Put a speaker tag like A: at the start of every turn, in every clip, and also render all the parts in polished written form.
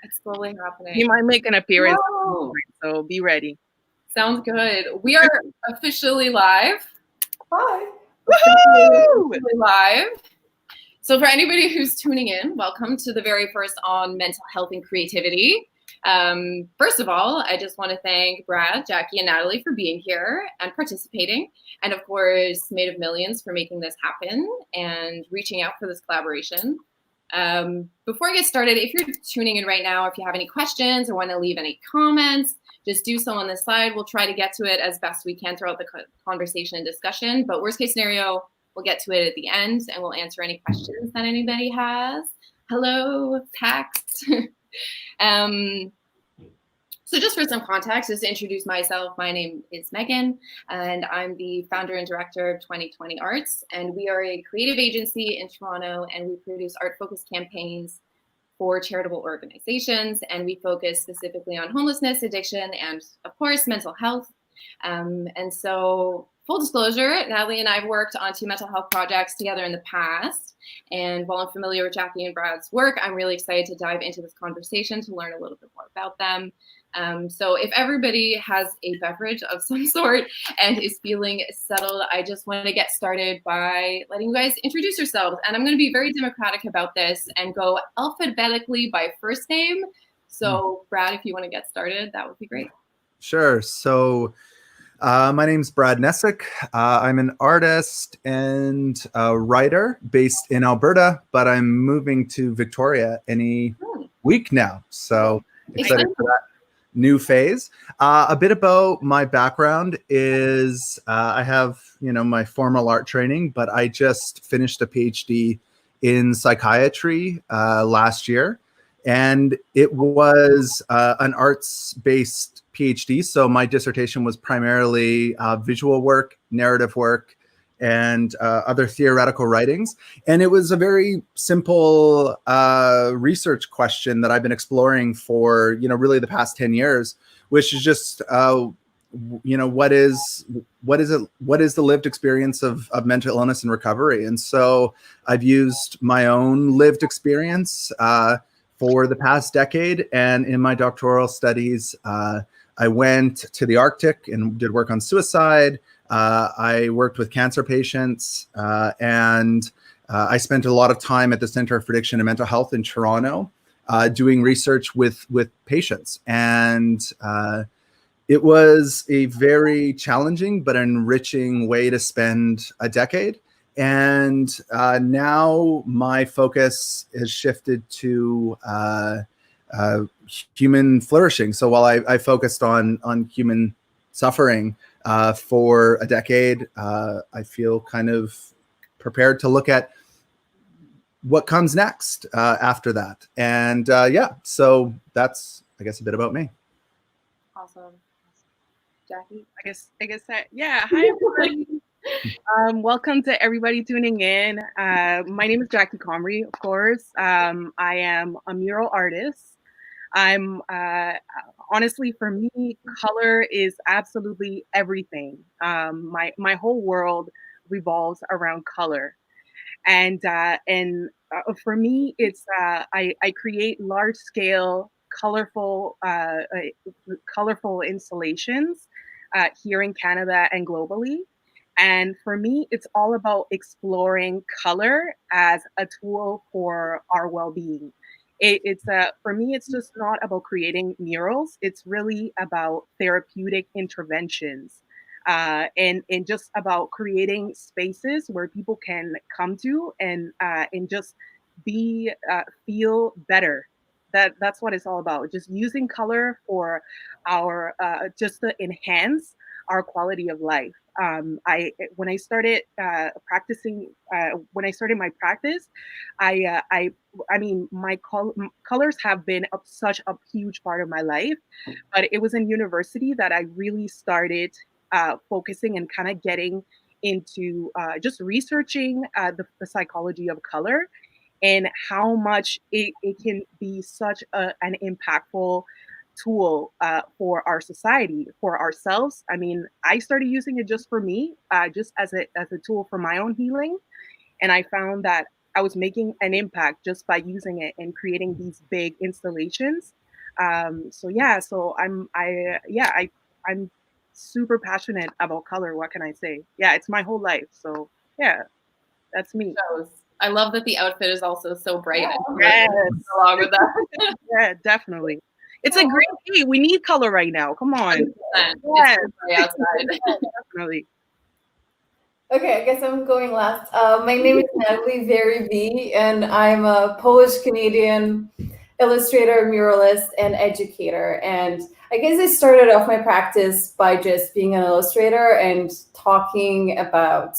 A: It's slowly happening.
B: He might make an appearance,
A: Whoa.
B: so be ready.
A: Sounds good. We are officially live.
C: Hi.
A: Officially live. So for anybody who's tuning in, welcome to the very first on mental health and creativity. First of all, I just want to thank Brad, Jackie, and Natalie for being here and participating. And of course, Made of Millions for making this happen and reaching out for this collaboration. Before I get started, if you're tuning in right now, if you have any questions or want to leave any comments, just do so on this slide. We'll try to get to it as best we can throughout the conversation and discussion. But worst case scenario, we'll get to it at the end and we'll answer any questions that anybody has. Hello, text. So just for some context, just to introduce myself, my name is Megan, and I'm the founder and director of 2020 Arts. And we are a creative agency in Toronto, and we produce art-focused campaigns for charitable organizations. And we focus specifically on homelessness, addiction, and of course, mental health. And so full disclosure, Natalie and I have worked on 2 mental health projects together in the past. And while I'm familiar with Jackie and Brad's work, I'm really excited to dive into this conversation to learn a little bit more about them. So if everybody has a beverage of some sort and is feeling settled, I just want to get started by letting you guys introduce yourselves. And I'm going to be very democratic about this and go alphabetically by first name. So Brad, if you want to get started, that would be great.
D: Sure. So my name's Brad Necyk. I'm an artist and a writer based in Alberta, but I'm moving to Victoria any week now. So excited for that new phase. A bit about my background is I have, my formal art training, but I just finished a PhD in psychiatry last year. And it was an arts-based PhD. So my dissertation was primarily visual work, narrative work, and other theoretical writings. And it was a very simple research question that I've been exploring for, really the past 10 years, which is just, what is the lived experience of mental illness and recovery? And so I've used my own lived experience for the past decade. And in my doctoral studies, I went to the Arctic and did work on suicide. I worked with cancer patients, and I spent a lot of time at the Center for Addiction and Mental Health in Toronto doing research with patients. And it was a very challenging but enriching way to spend a decade. And now my focus has shifted to human flourishing. So while I focused on human suffering for a decade, I feel kind of prepared to look at what comes next after that. And so that's, I guess, a bit about me.
A: Awesome. Jackie?
B: I guess that, yeah. Hi, everybody. Welcome to everybody tuning in. My name is Jacquie Comrie, of course. I am a mural artist. I'm honestly, for me, color is absolutely everything. My whole world revolves around color, and for me, it's I create large scale, colorful installations here in Canada and globally. And for me, it's all about exploring color as a tool for our well-being. For me, it's just not about creating murals. It's really about therapeutic interventions, and just about creating spaces where people can come to and just feel better. That's what it's all about. Just using color for our just to enhance our quality of life. When I started practicing, when I started my practice, I mean, my colors have been such a huge part of my life, but it was in university that I really started focusing and kind of getting into just researching the psychology of color and how much it can be such an impactful tool for our society, for ourselves. I mean, I started using it just for me, just as a tool for my own healing. And I found that I was making an impact just by using it and creating these big installations. So yeah, so I'm super passionate about color. What can I say? Yeah, it's my whole life. So yeah, that's me.
A: Shows. I love that the outfit is also so bright and
B: Yes.
A: along with that.
B: Yeah, definitely. It's a great day. We need color right now. Come on.
A: 100%.
B: Yes.
A: It's very outside.
B: Definitely.
C: Okay, I guess I'm going last. My name is Natalie Very V, and I'm a Polish-Canadian illustrator, muralist, and educator. And I guess I started off my practice by just being an illustrator and talking about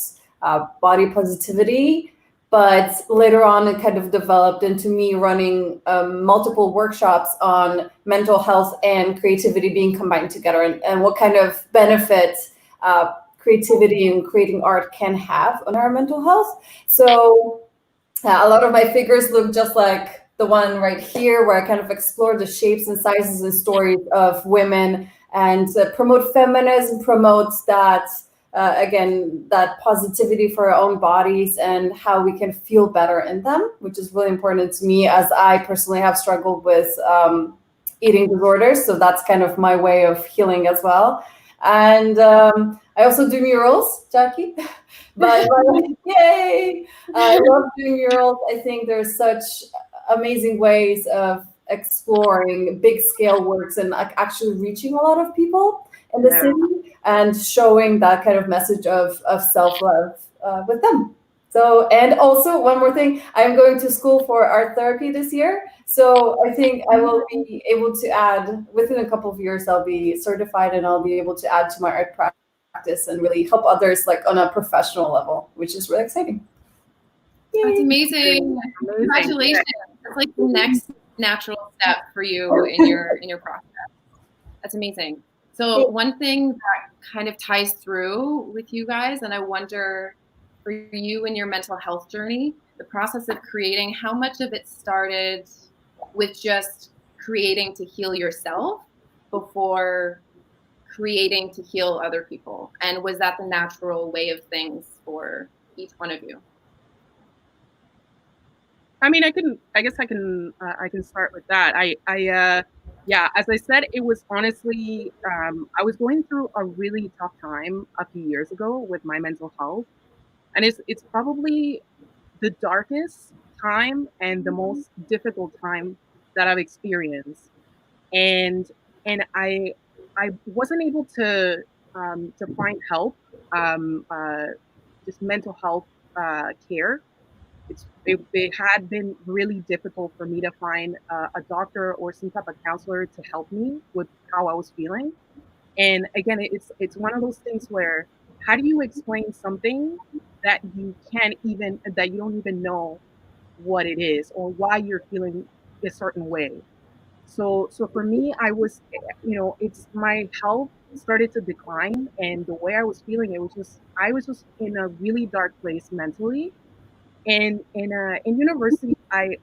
C: body positivity. But later on, it kind of developed into me running multiple workshops on mental health and creativity being combined together, and what kind of benefit creativity and creating art can have on our mental health. So a lot of my figures look just like the one right here, where I kind of explore the shapes and sizes and stories of women and promote feminism, promotes that, again, that positivity for our own bodies and how we can feel better in them, which is really important to me, as I personally have struggled with eating disorders. So that's kind of my way of healing as well. And I also do murals, Jacquie. but yay! I love doing murals. I think there's such amazing ways of exploring big scale works and actually reaching a lot of people in the city and showing that kind of message of self-love with them. So, and also one more thing, I'm going to school for art therapy this year. So I think I will be able to add, within a couple of years, I'll be certified and I'll be able to add to my art practice and really help others like on a professional level, which is really exciting.
A: That's amazing. Congratulations. It's like the next natural step for you in your process. That's amazing. So one thing that kind of ties through with you guys, and I wonder for you in your mental health journey, the process of creating, how much of it started with just creating to heal yourself before creating to heal other people? And was that the natural way of things for each one of you?
B: I mean, I guess I can start with that. Yeah, as I said, it was honestly, I was going through a really tough time a few years ago with my mental health. And it's probably the darkest time and the most difficult time that I've experienced. And I wasn't able to find help, just mental health care. It had been really difficult for me to find a doctor or some type of counselor to help me with how I was feeling. And again, it's one of those things where, how do you explain something that you don't even know what it is or why you're feeling a certain way? So for me, it's my health started to decline, and the way I was feeling, I was just in a really dark place mentally. And in university, I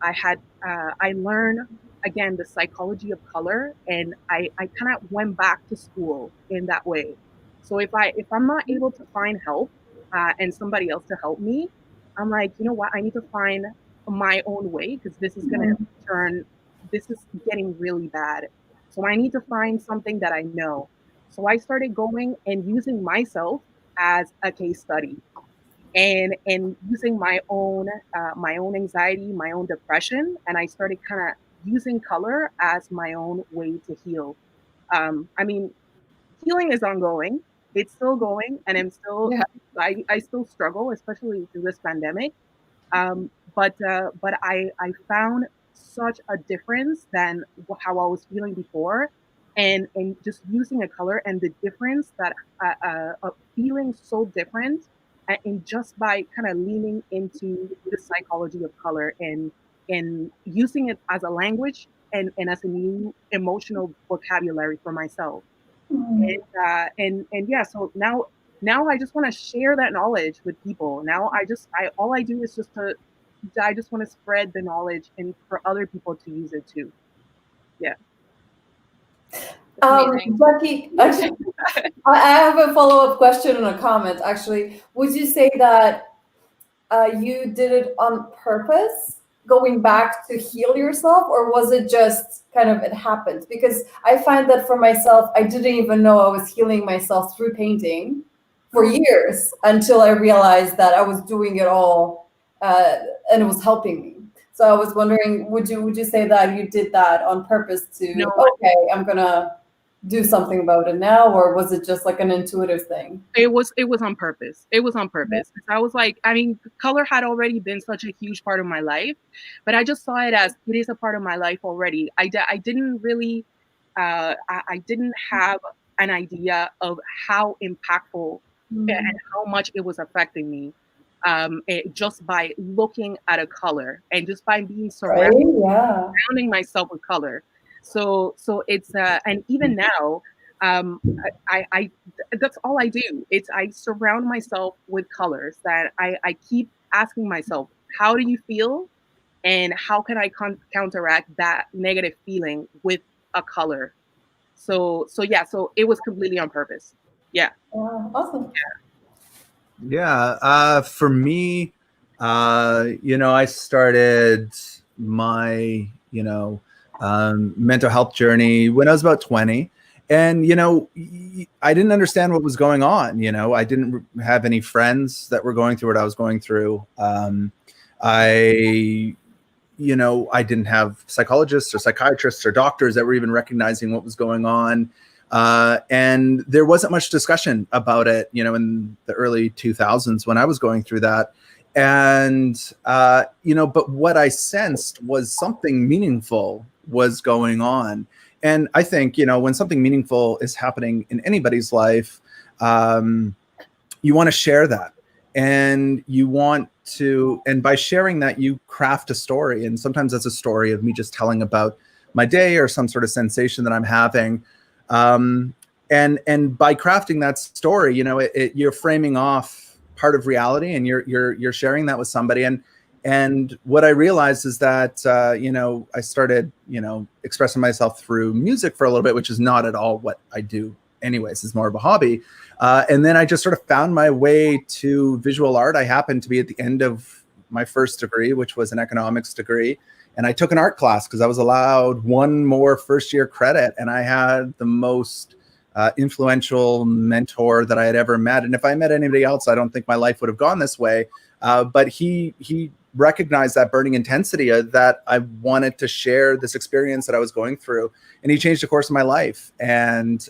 B: learned again the psychology of color, and I kind of went back to school in that way. So if I'm not able to find help and somebody else to help me, I'm like, you know what, I need to find my own way, because this is getting really bad. So I need to find something that I know. So I started going and using myself as a case study, and using my own anxiety, my own depression, and I started kind of using color as my own way to heal. I mean, healing is ongoing; it's still going, and I still struggle, especially through this pandemic. But I found such a difference than how I was feeling before, and just using a color and the difference that feeling so different, and just by kind of leaning into the psychology of color and using it as a language and as a new emotional vocabulary for myself. And yeah, so now I just want to share that knowledge with people. Now I all I do is I just want to spread the knowledge and for other people to use it too. Yeah.
C: Jacquie, actually, I have a follow-up question and a comment. Actually, would you say that you did it on purpose, going back to heal yourself, or was it just kind of it happened? Because I find that for myself, I didn't even know I was healing myself through painting for years until I realized that I was doing it all, and it was helping me. So I was wondering, would you say that you did that on purpose to,
B: No,
C: okay, I'm gonna do something about it now, or was it just like an intuitive thing?
B: it was on purpose. It was on purpose. I was like, I mean, color had already been such a huge part of my life, but I just saw it as it is a part of my life already. I didn't really, I didn't have an idea of how impactful and how much it was affecting me. Just by looking at a color and just by being
C: Right? Yeah.
B: surrounding myself with color. So it's and even now, um, I that's all I do. It's I surround myself with colors that I keep asking myself, how do you feel, and how can I counteract that negative feeling with a color? So yeah, so it was completely on purpose. Yeah.
C: Awesome.
D: Yeah, for me, I started my, mental health journey when I was about 20. And, I didn't understand what was going on. I didn't have any friends that were going through what I was going through. I, I didn't have psychologists or psychiatrists or doctors that were even recognizing what was going on. And there wasn't much discussion about it, in the early 2000s when I was going through that. And, but what I sensed was something meaningful was going on. And I think, when something meaningful is happening in anybody's life, you want to share that. And you want to, and by sharing that, you craft a story. And sometimes that's a story of me just telling about my day or some sort of sensation that I'm having. And by crafting that story, you're framing off part of reality, and you're sharing that with somebody. And what I realized is that, I started, expressing myself through music for a little bit, which is not at all what I do anyways. It's more of a hobby. And then I just sort of found my way to visual art. I happened to be at the end of my first degree, which was an economics degree. And I took an art class because I was allowed one more first year credit. And I had the most influential mentor that I had ever met. And if I met anybody else, I don't think my life would have gone this way. But he recognized that burning intensity that I wanted to share this experience that I was going through. And he changed the course of my life. And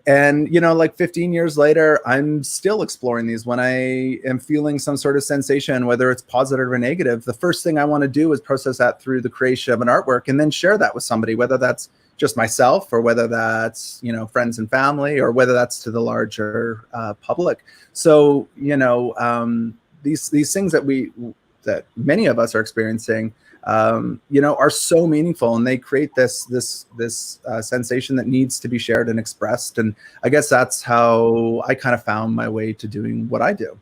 D: like 15 years later, I'm still exploring these. When I am feeling some sort of sensation, whether it's positive or negative, the first thing I want to do is process that through the creation of an artwork and then share that with somebody, whether that's just myself or whether that's, friends and family, or whether that's to the larger public. So, these things that many of us are experiencing, are so meaningful, and they create this sensation that needs to be shared and expressed. And I guess that's how I kind of found my way to doing what I do.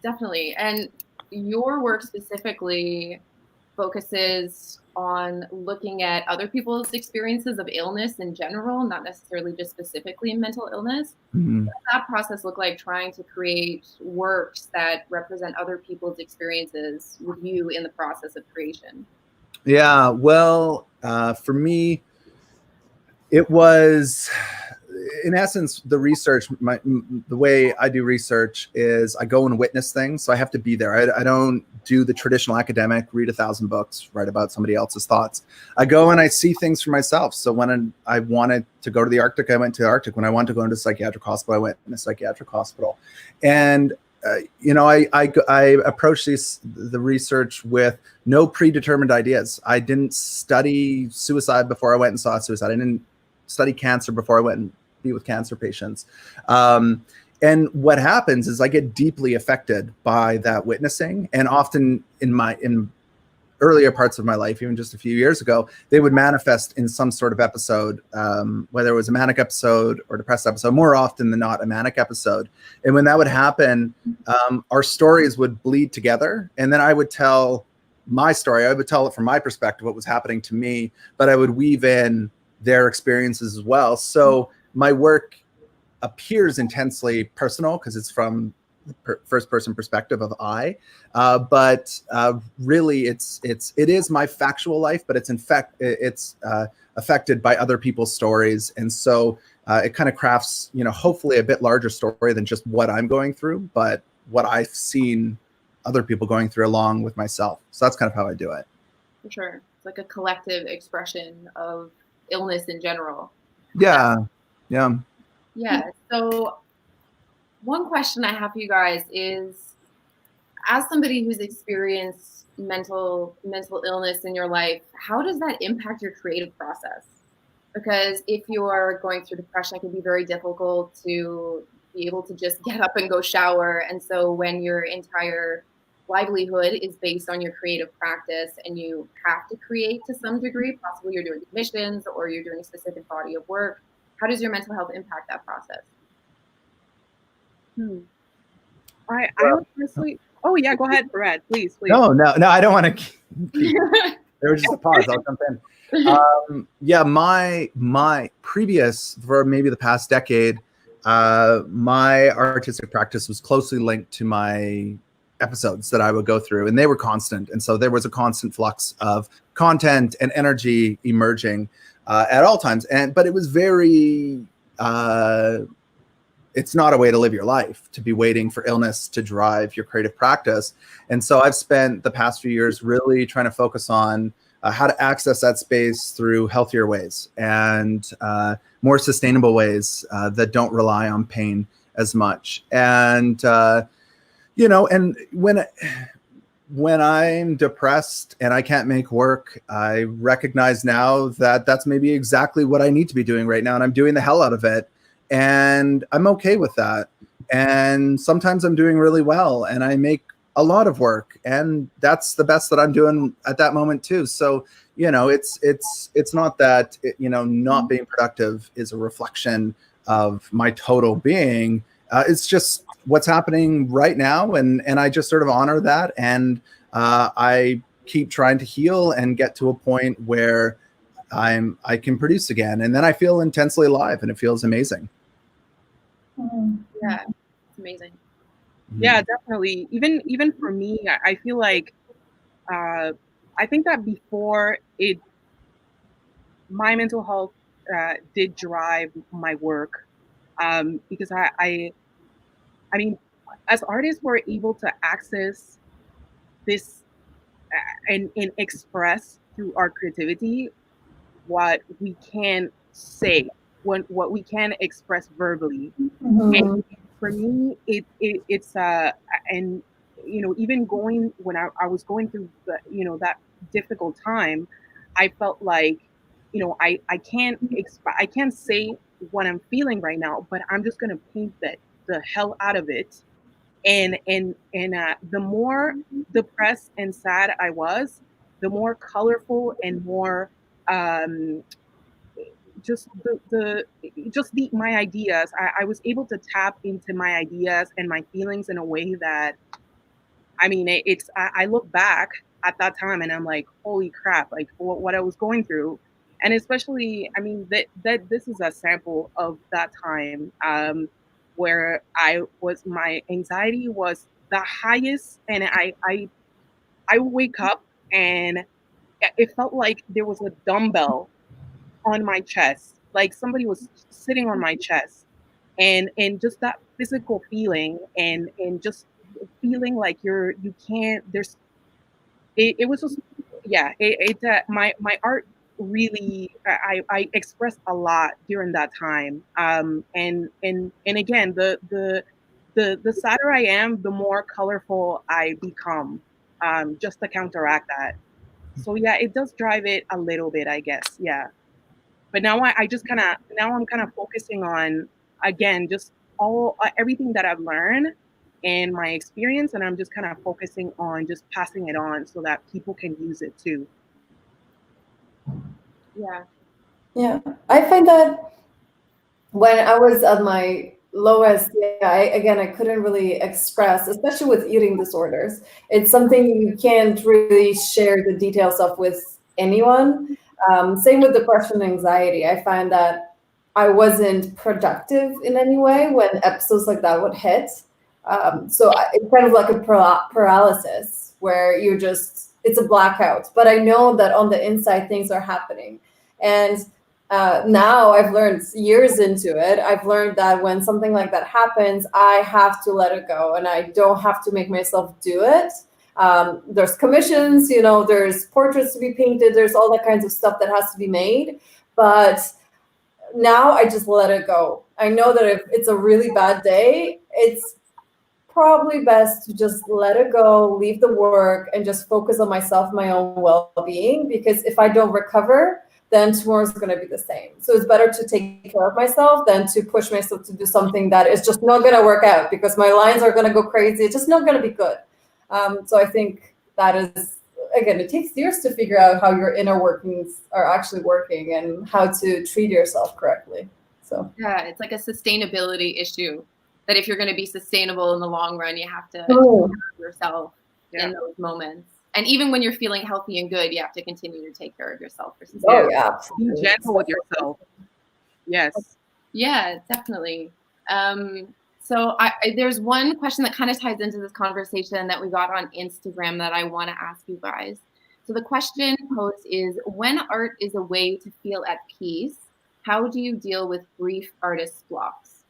A: Definitely. And your work specifically focuses on looking at other people's experiences of illness in general, not necessarily just specifically mental illness.
D: Mm-hmm.
A: What does that process look like, trying to create works that represent other people's experiences with you in the process of creation?
D: Yeah, well, for me, it was, in essence, the research. The way I do research is I go and witness things. So I have to be there. I don't do the traditional academic, read 1,000 books, write about somebody else's thoughts. I go and I see things for myself. So when I wanted to go to the Arctic, I went to the Arctic. When I wanted to go into a psychiatric hospital, I went in a psychiatric hospital. And I approached the research with no predetermined ideas. I didn't study suicide before I went and saw suicide. I didn't study cancer before I went and be with cancer patients. And what happens is I get deeply affected by that witnessing. And often in earlier parts of my life, even just a few years ago, they would manifest in some sort of episode, whether it was a manic episode or depressed episode, more often than not a manic episode. And when that would happen, our stories would bleed together. And then I would tell my story. I would tell it from my perspective, what was happening to me, but I would weave in their experiences as well. So my work appears intensely personal because it's from first person perspective of I, but really it is my factual life, but it's affected by other people's stories, and so it kind of crafts, hopefully a bit larger story than just what I'm going through, but what I've seen other people going through along with myself. So that's kind of how I do it.
A: For sure. It's like a collective expression of illness in general.
D: Yeah.
A: So one question I have for you guys is, as somebody who's experienced mental illness in your life, how does that impact your creative process? Because if you're going through depression, it can be very difficult to be able to just get up and go shower. And so when your entire livelihood is based on your creative practice and you have to create to some degree, possibly you're doing commissions or you're doing a specific body of work, how does your mental health impact that process?
B: I honestly, oh yeah, go ahead, Brad, please.
D: No, I don't want to keep there was just a pause. I'll jump in. My previous, for maybe the past decade, my artistic practice was closely linked to my episodes that I would go through, and they were constant. And so there was a constant flux of content and energy emerging at all times. But it was very, it's not a way to live your life, to be waiting for illness to drive your creative practice. And so I've spent the past few years really trying to focus on how to access that space through healthier ways and more sustainable ways that don't rely on pain as much. And, and when I'm depressed and I can't make work, I recognize now that that's maybe exactly what I need to be doing right now. And I'm doing the hell out of it. And I'm okay with that. And sometimes I'm doing really well and I make a lot of work, and that's the best that I'm doing at that moment too. So, it's not that, not being productive is a reflection of my total being. It's just what's happening right now. And I just sort of honor that. And I keep trying to heal and get to a point where I can produce again. And then I feel intensely alive and it feels amazing.
A: Yeah, it's amazing.
B: Yeah, definitely. Even for me, I feel like I think that before my mental health did drive my work, because I mean, as artists, we're able to access this and express through our creativity what we can say, what we can express verbally. And for me, it's and even going when I was going through that difficult time, I felt like I can't say what I'm feeling right now, but I'm just gonna paint the hell out of it. And the more depressed and sad I was, the more colorful and more just my ideas. I was able to tap into my ideas and my feelings in a way that, I look back at that time and I'm like, holy crap, like what I was going through. And especially, that this is a sample of that time where my anxiety was the highest, and I wake up and it felt like there was a dumbbell on my chest, like somebody was sitting on my chest, and just that physical feeling, and just feeling like you can't. It was just, yeah. My art really, I expressed a lot during that time. And again, the sadder I am, the more colorful I become. Just to counteract that. So yeah, it does drive it a little bit, I guess. Yeah. But now I'm kind of focusing on, again, just everything that I've learned and my experience, and I'm just kind of focusing on just passing it on so that people can use it too.
C: Yeah, I find that when I was at my lowest, I couldn't really express, especially with eating disorders. It's something you can't really share the details of with anyone. Same with depression and anxiety. I find that I wasn't productive in any way when episodes like that would hit. It's kind of like a paralysis where it's a blackout. But I know that on the inside, things are happening. And now I've learned years into it, I've learned that when something like that happens, I have to let it go and I don't have to make myself do it. There's commissions, there's portraits to be painted, there's all that kinds of stuff that has to be made. But now I just let it go. I know that if it's a really bad day, it's probably best to just let it go, leave the work, and just focus on myself, my own well-being. Because if I don't recover, then tomorrow's going to be the same. So it's better to take care of myself than to push myself to do something that is just not going to work out because my lines are going to go crazy. It's just not going to be good. So I think that is, again, it takes years to figure out how your inner workings are actually working and how to treat yourself correctly. So
A: yeah, it's like a sustainability issue that if you're going to be sustainable in the long run, you have to take care of yourself in those moments. And even when you're feeling healthy and good, you have to continue to take care of yourself.
B: Be gentle with yourself. Yes.
A: Yeah, definitely. So there's one question that kind of ties into this conversation that we got on Instagram that I want to ask you guys. So the question posed is, when art is a way to feel at peace, how do you deal with brief artist's blocks?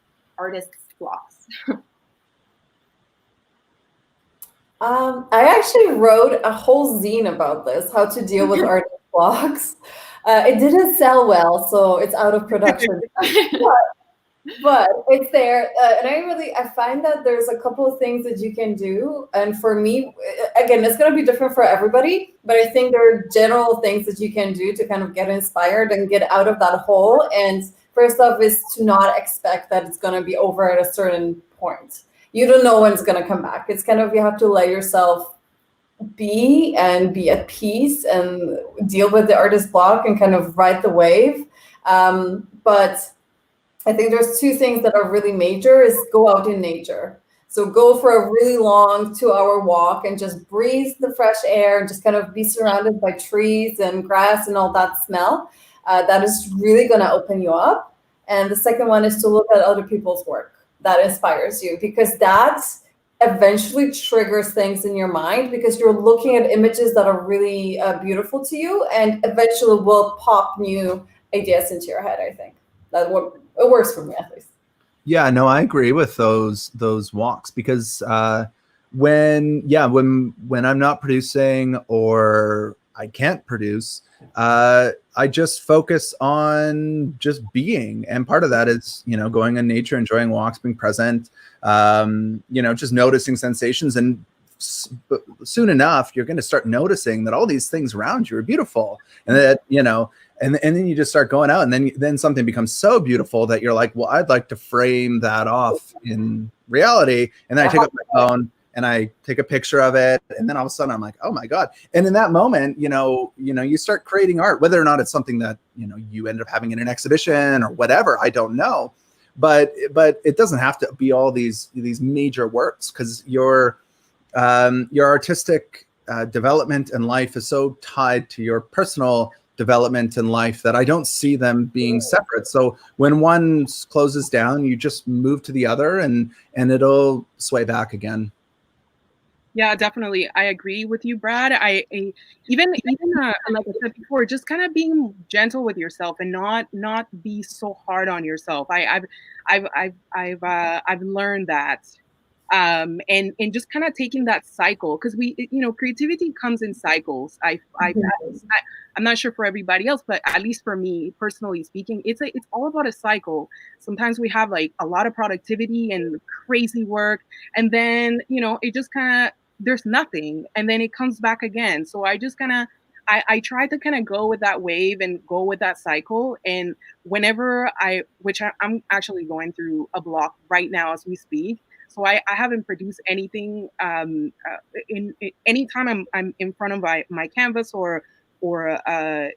C: I actually wrote a whole zine about this, how to deal with artist blocks. It didn't sell well, so it's out of production. but it's there. And I find that there's a couple of things that you can do. And for me, again, it's going to be different for everybody, but I think there are general things that you can do to kind of get inspired and get out of that hole. And first off is to not expect that it's going to be over at a certain point. You don't know when it's going to come back. It's kind of, you have to let yourself be at peace and deal with the artist block and kind of ride the wave. But I think there's two things that are really major is go out in nature. So go for a really long 2-hour walk and just breathe the fresh air and just kind of be surrounded by trees and grass and all that smell. That is really going to open you up. And the second one is to look at other people's work that inspires you, because that eventually triggers things in your mind because you're looking at images that are really beautiful to you and eventually will pop new ideas into your head, I think. It works for me, at least.
D: Yeah, no, I agree with those walks because when I'm not producing or I can't produce, I just focus on just being, and part of that is going in nature, enjoying walks, being present, just noticing sensations, and soon enough you're going to start noticing that all these things around you are beautiful, and that and then you just start going out, and then something becomes so beautiful that you're like, well, I'd like to frame that off in reality. And then I take up my phone and I take a picture of it, and then all of a sudden I'm like, oh my God. And in that moment, you start creating art, whether or not it's something that you end up having in an exhibition or whatever, I don't know. But it doesn't have to be all these major works, because your artistic development in life is so tied to your personal development in life that I don't see them being separate. So when one closes down, you just move to the other, and it'll sway back again.
B: Yeah, definitely. I agree with you, Brad. I even like I said before, just kind of being gentle with yourself and not be so hard on yourself. I've learned that. And just kind of taking that cycle, because creativity comes in cycles. I'm not sure for everybody else, but at least for me, personally speaking, it's all about a cycle. Sometimes we have like a lot of productivity and crazy work, and then it just kind of, there's nothing, and then it comes back again. So I just kind of I try to kind of go with that wave and go with that cycle. And whenever I'm actually going through a block right now as we speak. So I haven't produced anything anytime I'm in front of my canvas or a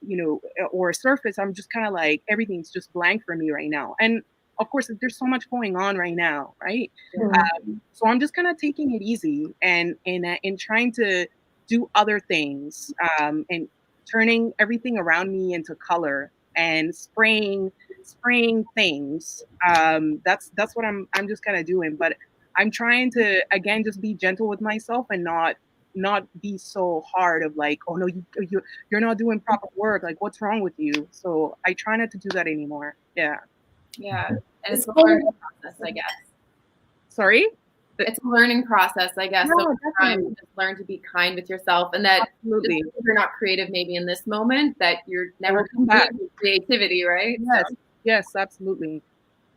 B: surface. I'm just kind of like, everything's just blank for me right now. And of course, there's so much going on right now, right? Mm-hmm. So I'm just kind of taking it easy and trying to do other things, and turning everything around me into color and spraying things. That's what I'm just kind of doing. But I'm trying to, again, just be gentle with myself and not be so hard of like, oh no, you're not doing proper work. Like, what's wrong with you? So I try not to do that anymore. Yeah.
A: Yeah. And it's a
C: so-
A: learning process, I guess.
B: Sorry?
A: It's a learning process, I guess.
B: No,
A: So
B: definitely.
A: just learn to be kind with yourself, and that
B: Absolutely.
A: if you're not creative maybe in this moment, that you're never
B: will come back.
A: lose your creativity, right?
B: Yes.
A: So,
B: Yes, absolutely.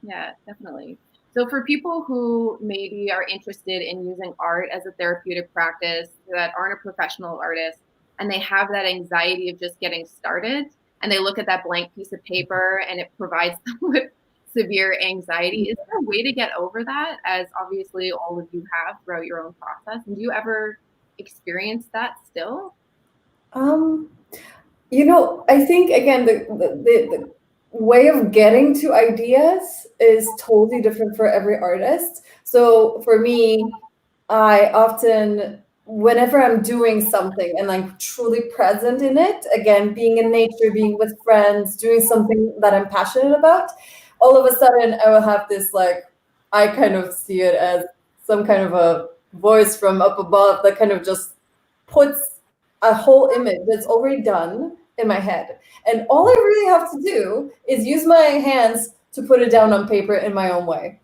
A: yeah, definitely. So for people who maybe are interested in using art as a therapeutic practice that aren't a professional artist, and they have that anxiety of just getting started, and they look at that blank piece of paper and it provides them with severe anxiety, is there a way to get over that, as obviously all of you have throughout your own process? And do you ever experience that still?
C: I think again the way of getting to ideas is totally different for every artist. So for me, I often, whenever I'm doing something and I'm truly present in it, again, being in nature, being with friends, doing something that I'm passionate about, all of a sudden I will have this like, I kind of see it as some kind of a voice from up above that kind of just puts a whole image that's already done in my head. And all I really have to do is use my hands to put it down on paper in my own way.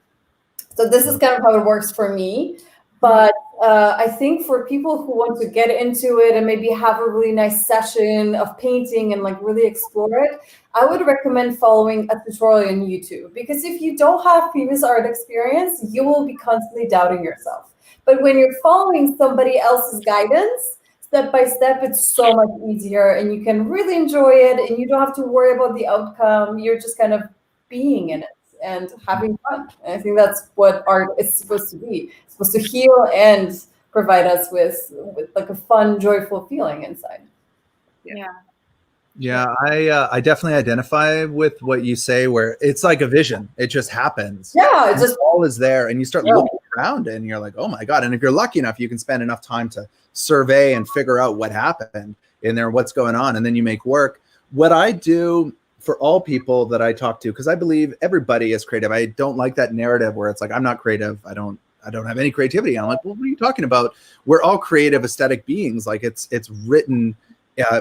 C: So this is kind of how it works for me. But I think for people who want to get into it and maybe have a really nice session of painting and like really explore it, I would recommend following a tutorial on YouTube, because if you don't have previous art experience, you will be constantly doubting yourself. But when you're following somebody else's guidance, step by step, it's so much easier and you can really enjoy it and you don't have to worry about the outcome. You're just kind of being in it and having fun. And I think that's what art is supposed to be. It's supposed to heal and provide us with like a fun, joyful feeling inside.
A: Yeah.
D: Yeah, I definitely identify with what you say, where it's like a vision. It just happens.
C: Yeah, it just
D: all is there, and you start looking around, and you're like, oh my god! And if you're lucky enough, you can spend enough time to survey and figure out what happened in there, what's going on, and then you make work. What I do for all people that I talk to, because I believe everybody is creative. I don't like that narrative where it's like, I'm not creative. I don't have any creativity. And I'm like, well, what are you talking about? We're all creative, aesthetic beings. Like it's written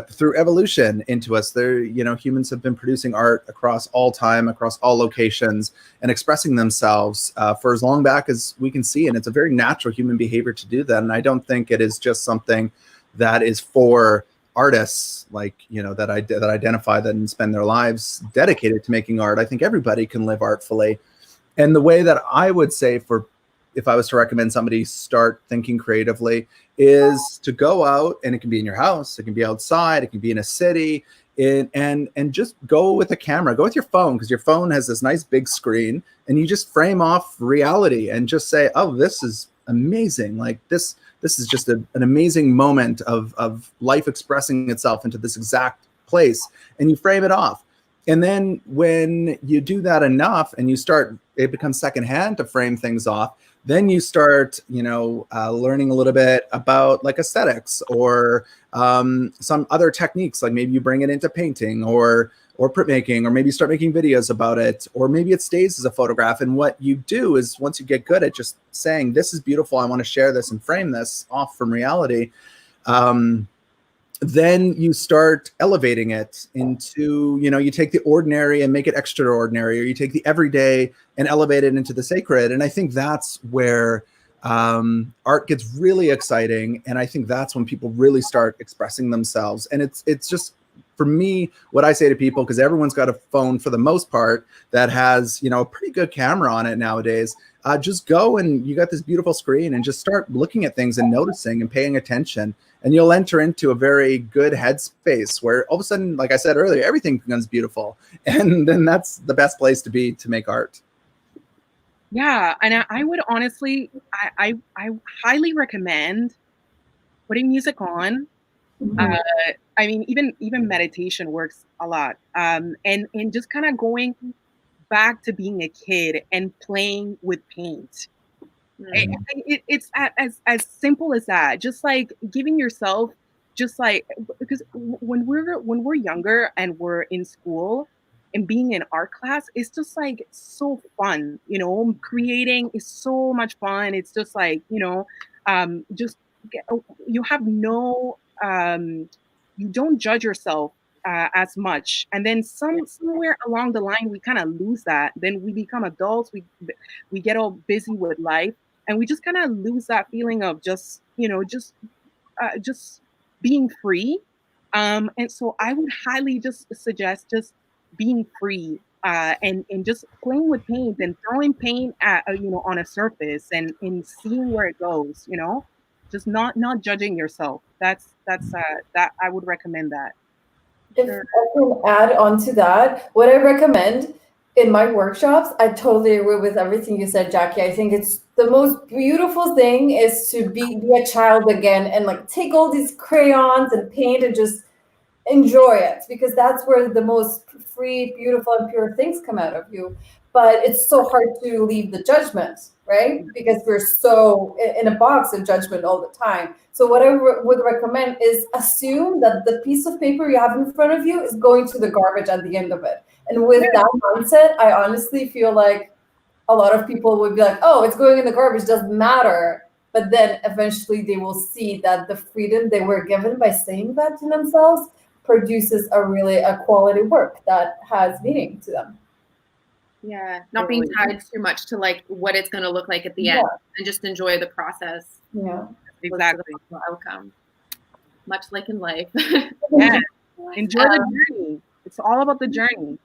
D: through evolution into us. There, humans have been producing art across all time, across all locations, and expressing themselves for as long back as we can see. And it's a very natural human behavior to do that. And I don't think it is just something that is for artists, like, that identify that and spend their lives dedicated to making art. I think everybody can live artfully. And the way that I would say, if I was to recommend somebody start thinking creatively, is to go out, and it can be in your house, it can be outside, it can be in a city, and just go with a camera, go with your phone, because your phone has this nice big screen, and you just frame off reality and just say, oh, this is amazing. Like this is just an amazing moment of life expressing itself into this exact place, and you frame it off. And then when you do that enough and it becomes secondhand to frame things off, then you start, learning a little bit about like aesthetics or some other techniques. Like maybe you bring it into painting or printmaking, or maybe you start making videos about it, or maybe it stays as a photograph. And what you do is, once you get good at just saying, this is beautiful, I want to share this and frame this off from reality, then you start elevating it into, you take the ordinary and make it extraordinary, or you take the everyday and elevate it into the sacred. And I think that's where art gets really exciting. And I think that's when people really start expressing themselves. And it's just, for me, what I say to people, because everyone's got a phone for the most part that has, a pretty good camera on it nowadays. Just go, and you got this beautiful screen, and just start looking at things and noticing and paying attention. And you'll enter into a very good headspace where all of a sudden, like I said earlier, everything becomes beautiful. And then that's the best place to be to make art.
B: Yeah. And I would honestly, I highly recommend putting music on. I mean, even meditation works a lot. And just kind of going back to being a kid and playing with paint. It's as simple as that. Just like giving yourself, just like, because when we're younger and we're in school, and being in art class is just like so fun. Creating is so much fun. It's just like, just you have no, you don't judge yourself as much, and then somewhere along the line we kind of lose that. Then we become adults, we get all busy with life, and we just kind of lose that feeling of just just being free. And so I would highly just suggest just being free, and just playing with paint and throwing paint at on a surface, and seeing where it goes. Just not judging yourself. That's that I would recommend that.
C: If
B: Sure.
C: I can add on to that, what I recommend in my workshops, I totally agree with everything you said, Jackie. I think it's the most beautiful thing is to be a child again and like take all these crayons and paint and just enjoy it, because that's where the most free, beautiful, and pure things come out of you. But it's so hard to leave the judgment, right? Because we're so in a box of judgment all the time. So what I would recommend is assume that the piece of paper you have in front of you is going to the garbage at the end of it. And with that mindset, I honestly feel like a lot of people would be like, oh, it's going in the garbage, doesn't matter. But then eventually they will see that the freedom they were given by saying that to themselves produces a quality work that has meaning to them.
A: Yeah, not being tied too much to like what it's going to look like at the end, and just enjoy the process.
C: Yeah,
B: exactly.
A: The outcome, much like in life.
B: Yeah, enjoy the journey. It's all about the journey.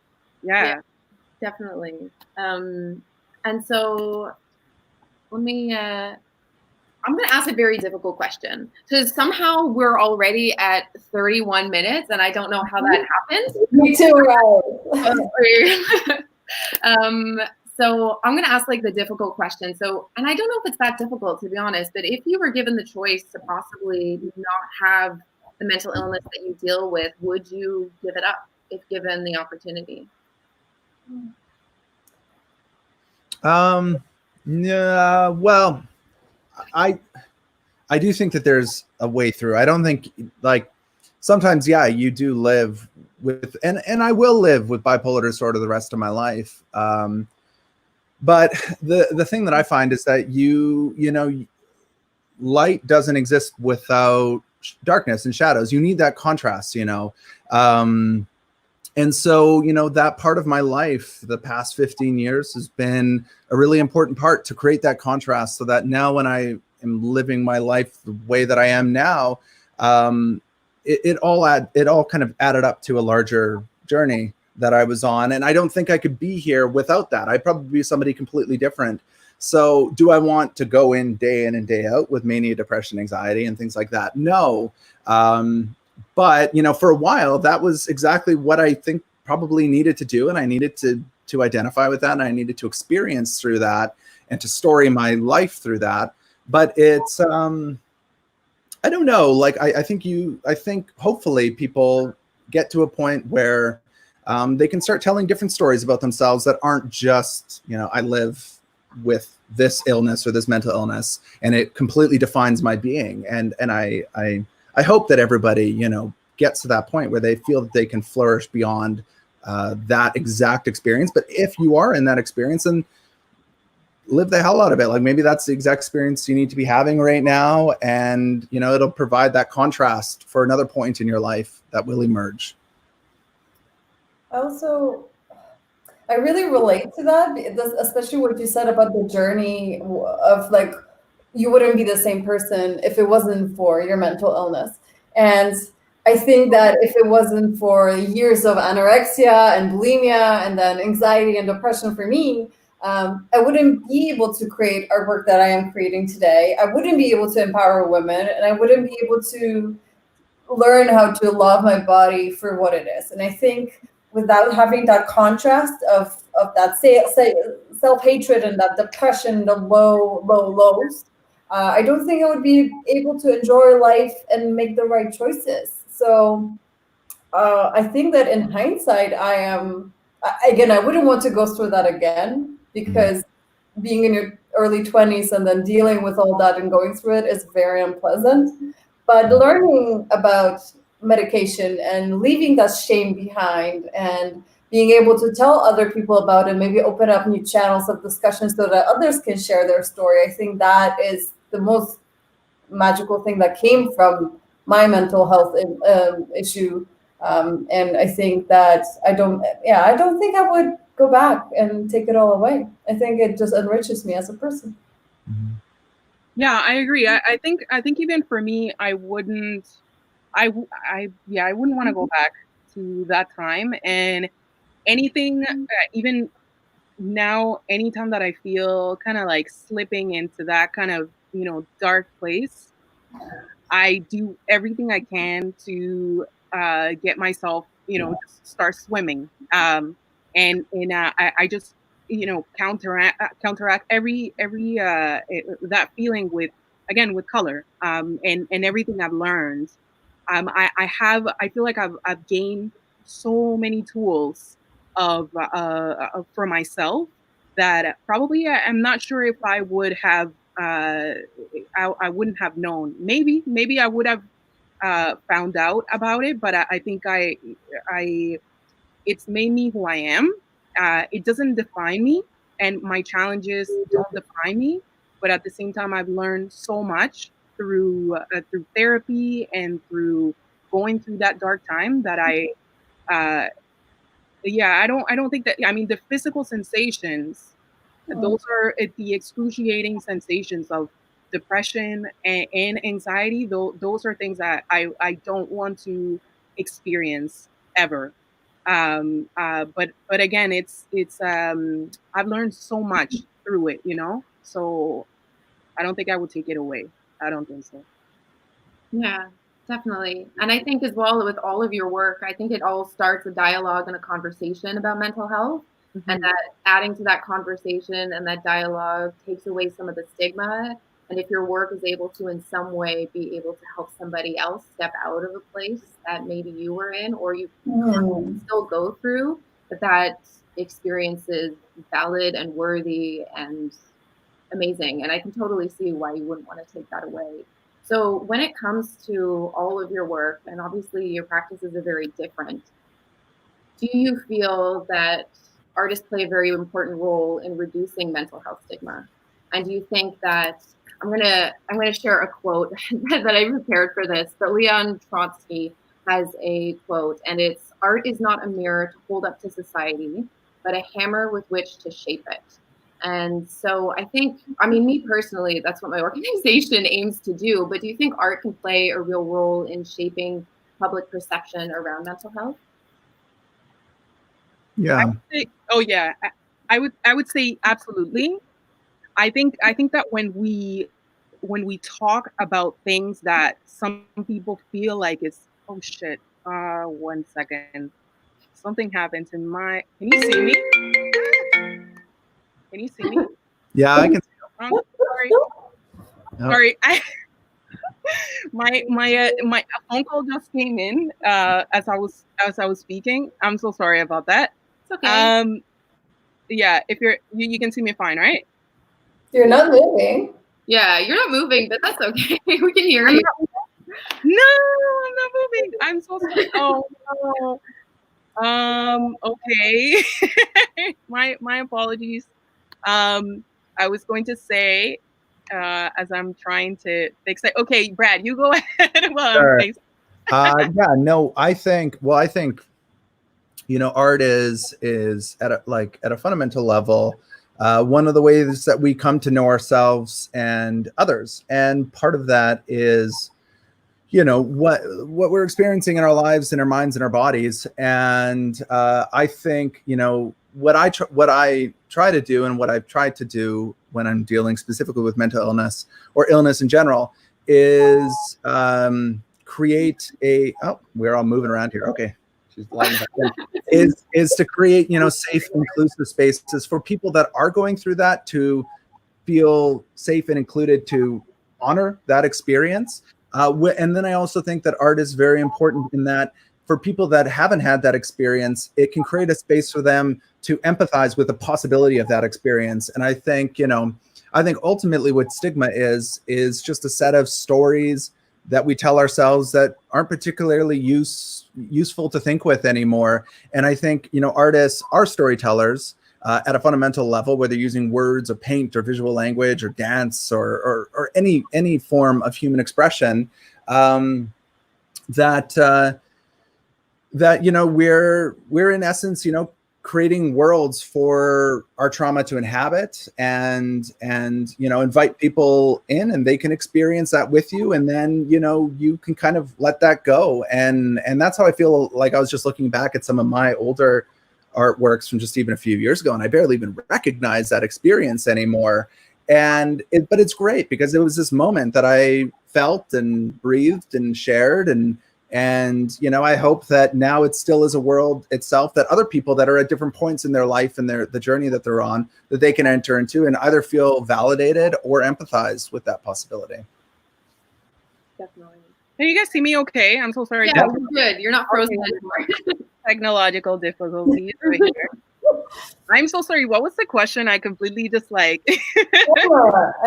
B: Yeah,
A: definitely. And so let me. I'm going to ask a very difficult question. So somehow we're already at 31 minutes, and I don't know how that happened.
C: Me too, right?
A: So I'm going to ask like the difficult question. So, and I don't know if it's that difficult, to be honest, but if you were given the choice to possibly not have the mental illness that you deal with, would you give it up if given the opportunity?
D: Yeah, well, I do think that there's a way through. I don't think, like, sometimes, yeah, you do live with, and I will live with bipolar disorder the rest of my life. But the thing that I find is that you know, light doesn't exist without darkness and shadows. You need that contrast, you know. And so, you know, that part of my life, the past 15 years, has been a really important part to create that contrast, so that now when I am living my life the way that I am now, it all kind of added up to a larger journey that I was on. And I don't think I could be here without that. I'd probably be somebody completely different. So do I want to go in and day out with mania, depression, anxiety, and things like that? No. But, you know, for a while, that was exactly what I think probably needed to do. And I needed to identify with that. And I needed to experience through that and to story my life through that. But it's, I don't know, like, I think hopefully people get to a point where they can start telling different stories about themselves that aren't just, you know, I live with this illness or this mental illness and it completely defines my being. And I hope that everybody, you know, gets to that point where they feel that they can flourish beyond that exact experience. But if you are in that experience, then live the hell out of it. Like, maybe that's the exact experience you need to be having right now. And, you know, it'll provide that contrast for another point in your life that will emerge.
C: I really relate to that, especially what you said about the journey of, like, you wouldn't be the same person if it wasn't for your mental illness. And I think that if it wasn't for years of anorexia and bulimia and then anxiety and depression for me, I wouldn't be able to create artwork that I am creating today. I wouldn't be able to empower women, and I wouldn't be able to learn how to love my body for what it is. And I think without having that contrast of that self-hatred and that depression, the lows, I don't think I would be able to enjoy life and make the right choices. So I think that in hindsight, I wouldn't want to go through that again, because being in your early 20s and then dealing with all that and going through it is very unpleasant. But learning about medication and leaving that shame behind and being able to tell other people about it, maybe open up new channels of discussion so that others can share their story. I think that is the most magical thing that came from my mental health issue. And I think that I don't think I would go back and take it all away. I think it just enriches me as a person.
D: Mhm.
B: Yeah, I agree. I think even for me, I wouldn't want to go back to that time. And anything, even now, anytime that I feel kind of like slipping into that kind of, dark place, I do everything I can to get myself, just start swimming. I just, counteract that feeling with, again, with color, and everything I've learned. I feel like I've gained so many tools for myself that probably I'm not sure if I would have I wouldn't have known. Maybe I would have found out about it, but I think I it's made me who I am. It doesn't define me, and my challenges don't define me. But at the same time, I've learned so much through therapy and through going through that dark time that uh, I don't think that, I mean, the physical sensations, those are the excruciating sensations of depression and anxiety. Those are things that I don't want to experience ever. But again, I've learned so much through it, so I don't think I would take it away. I don't think so.
A: Yeah, definitely. And I think as well with all of your work, I think it all starts a dialogue and a conversation about mental health.
B: Mm-hmm.
A: And that adding to that conversation and that dialogue takes away some of the stigma. And if your work is able to in some way be able to help somebody else step out of a place that maybe you were in or you still go through, that experience is valid and worthy and amazing. And I can totally see why you wouldn't want to take that away. So when it comes to all of your work, and obviously your practices are very different, do you feel that artists play a very important role in reducing mental health stigma? And do you think that I'm gonna share a quote that I prepared for this, but Leon Trotsky has a quote, and it's, "Art is not a mirror to hold up to society, but a hammer with which to shape it." And so I think, I mean, me personally, that's what my organization aims to do. But do you think art can play a real role in shaping public perception around mental health?
D: Yeah.
B: I would say absolutely. I think that when we talk about things that some people feel like it's, oh shit, 1 second, something happened to my, can you see me? Can you see me?
D: Yeah, I can.
B: Sorry. Sorry. My phone call just came in as I was speaking. I'm so sorry about that.
A: It's okay.
B: Yeah, if you can see me fine, right?
C: You're not moving.
A: Yeah, you're not moving, but that's okay. We can hear you.
B: No, I'm not moving. I'm so sorry. Oh no. Okay. my apologies. I was going to say, as I'm trying to fix it. Okay, Brad, you go ahead while
D: Sure.
B: I'm fixing.
D: Yeah, no, I think art is at a fundamental level one of the ways that we come to know ourselves and others, and part of that is what we're experiencing in our lives, in our minds, in our bodies. And I think what I try to do, and what I've tried to do when I'm dealing specifically with mental illness or illness in general, is create we're all moving around here. Okay. She's lighting back in. Is to create, safe, inclusive spaces for people that are going through that to feel safe and included, to honor that experience. And then I also think that art is very important in that for people that haven't had that experience, it can create a space for them to empathize with the possibility of that experience. And I think ultimately what stigma is just a set of stories that we tell ourselves that aren't particularly useful to think with anymore. And I think, you know, artists are storytellers at a fundamental level, whether using words or paint or visual language or dance or any form of human expression, that you know, we're in essence, you know, creating worlds for our trauma to inhabit, and you know, invite people in, and they can experience that with you, and then, you know, you can kind of let that go. And that's how I feel. Like, I was just looking back at some of my older artworks from just even a few years ago, and I barely even recognize that experience anymore. But it's great because it was this moment that I felt and breathed and shared, and you know, I hope that now it still is a world itself that other people that are at different points in their life and the journey that they're on, that they can enter into and either feel validated or empathize with that possibility.
A: Definitely.
B: Can you guys see me okay? I'm so sorry.
A: Yeah, we're good. You're not frozen anymore.
B: Technological difficulties right here. I'm so sorry. What was the question? I completely just like.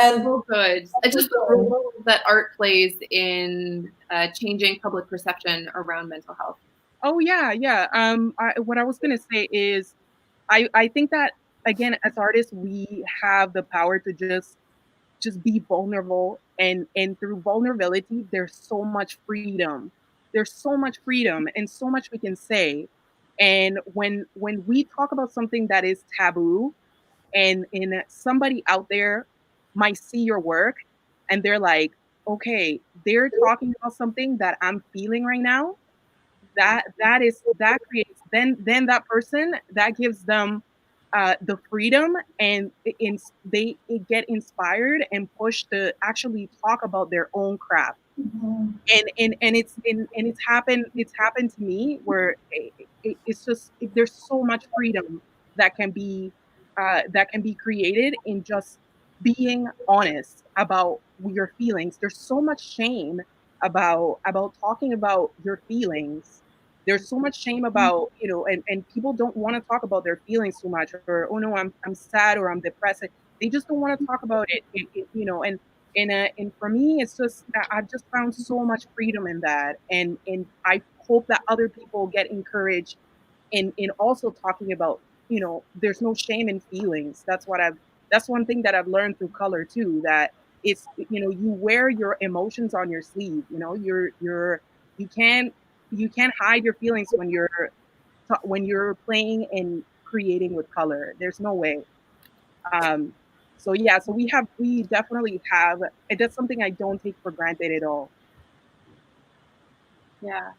C: And
A: So good. It's just the role that art plays in changing public perception around mental health.
B: Oh yeah. What I was gonna say is, I think that, again, as artists, we have the power to just be vulnerable, and through vulnerability, there's so much freedom. There's so much freedom and so much we can say. And when we talk about something that is taboo, and somebody out there might see your work and they're like, okay, they're talking about something that I'm feeling right now, that creates, then that person, that gives them the freedom, and they get inspired and pushed to actually talk about their own craft. And it's happened to me where it's just, there's so much freedom that can be created in just being honest about your feelings. There's so much shame about talking about your feelings. There's so much shame about, you know, and people don't want to talk about their feelings too much, or, oh no, I'm sad, or I'm depressed. They just don't want to talk about it, you know. And for me, it's just, I've just found so much freedom in that, and I hope that other people get encouraged in also talking about, you know, there's no shame in feelings. That's one thing that I've learned through color too, that it's, you know, you wear your emotions on your sleeve. You know, you can't hide your feelings when you're playing and creating with color. There's no way. So yeah, so we definitely have, and that's something I don't take for granted at all.
A: Yeah,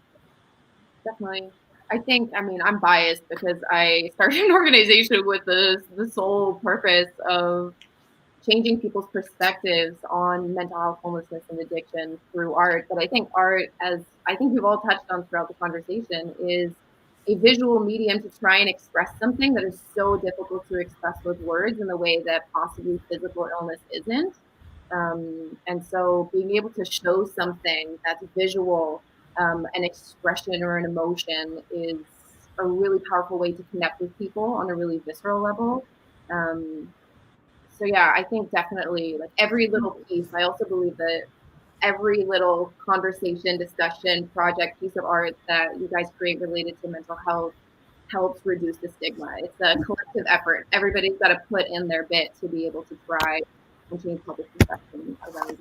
A: definitely. I think, I mean, I'm biased because I started an organization with the sole purpose of changing people's perspectives on mental health, homelessness, and addiction through art. But I think art, as I think we've all touched on throughout the conversation, is a visual medium to try and express something that is so difficult to express with words in the way that possibly physical illness isn't. And so being able to show something that's visual, an expression or an emotion, is a really powerful way to connect with people on a really visceral level. So yeah, I think definitely, like, every little piece, I also believe that every little conversation, discussion, project, piece of art that you guys create related to mental health helps reduce the stigma. It's a collective effort. Everybody's got to put in their bit to be able to thrive and change public perception around it.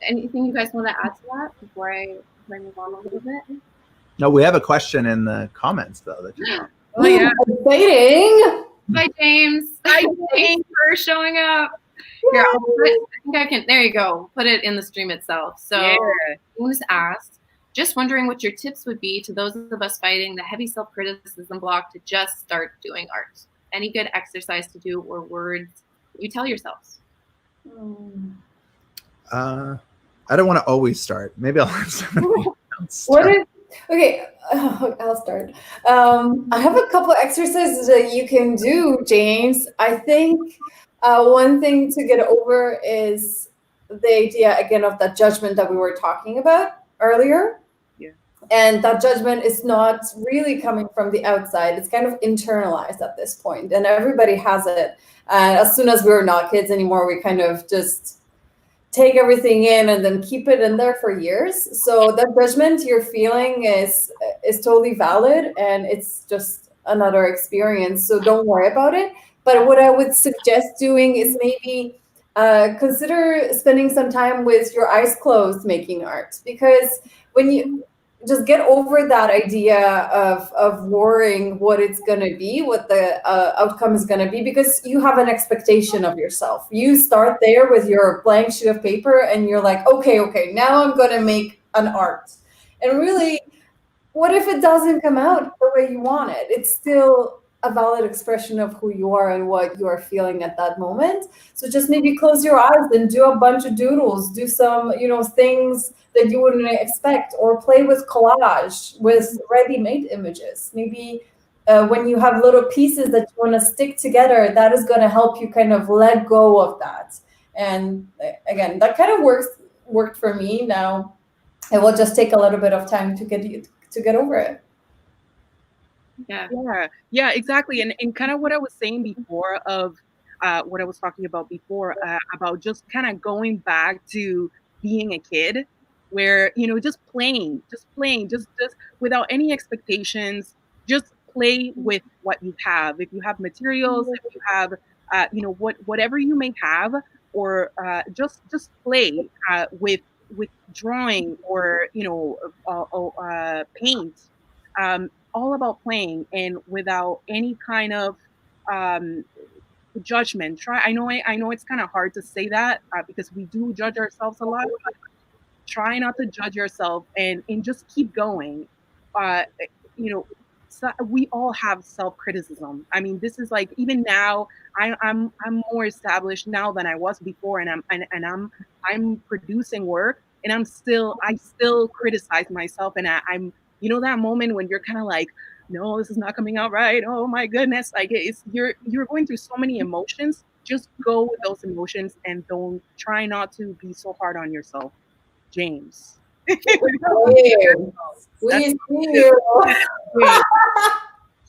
A: Anything you guys want to add to that before I move on a little bit?
D: No, we have a question in the comments though.
B: Oh yeah,
C: exciting.
A: Hi, James. Hi, James, for showing up. Here, I think I can. There you go. Put it in the stream itself. So,
B: yeah.
A: James asked, just wondering what your tips would be to those of us fighting the heavy self-criticism block to just start doing art. Any good exercise to do or words you tell yourselves?
D: I don't want to always start. Maybe I'll have somebody else
C: What
D: start.
C: is, okay, I'll start. I have a couple of exercises that you can do, James. I think one thing to get over is the idea, again, of that judgment that we were talking about earlier.
B: Yeah.
C: And that judgment is not really coming from the outside. It's kind of internalized at this point, and everybody has it. And as soon as we're not kids anymore, we kind of just take everything in and then keep it in there for years. So that judgment you're feeling is totally valid, and it's just another experience. So don't worry about it. But what I would suggest doing is maybe consider spending some time with your eyes closed making art, because when you just get over that idea of worrying what it's going to be, what the outcome is going to be, because you have an expectation of yourself. You start there with your blank sheet of paper and you're like, okay, now I'm going to make an art. And really, what if it doesn't come out the way you want it? It's still a valid expression of who you are and what you are feeling at that moment. So just maybe close your eyes and do a bunch of doodles, do some, things that you wouldn't expect, or play with collage with ready-made images. Maybe when you have little pieces that you want to stick together, that is going to help you kind of let go of that. And again, that kind of worked for me. Now it will just take a little bit of time to get over it.
B: Yeah, exactly. And kind of what I was saying before of what I was talking about before, about just kind of going back to being a kid, where, just playing, just without any expectations, just play with what you have. If you have materials, if you have, whatever you may have, or just play with drawing, or paint. All about playing, and without any kind of um, judgment. I know it's kind of hard to say that, because we do judge ourselves a lot. But try not to judge yourself, and just keep going. Uh, you know, so we all have self-criticism. I mean, this is like, even now, I'm more established now than I was before, and I'm producing work, and I still criticize myself, and I'm, that moment when you're kind of like, no, this is not coming out right. Oh my goodness. Like, you're going through so many emotions. Just go with those emotions, and don't try not to be so hard on yourself. James.
C: We see you.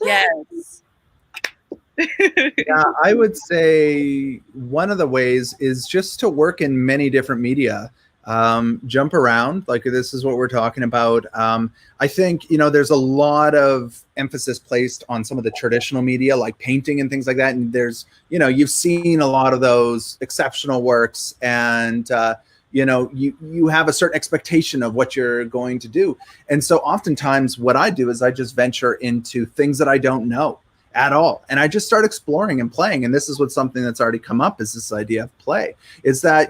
B: Yes.
D: Yeah, I would say one of the ways is just to work in many different media. Jump around, like this is what we're talking about. I think, there's a lot of emphasis placed on some of the traditional media, like painting and things like that. And there's, you've seen a lot of those exceptional works, and you have a certain expectation of what you're going to do. And so oftentimes what I do is I just venture into things that I don't know at all, and I just start exploring and playing. And this is what something that's already come up is this idea of play, is that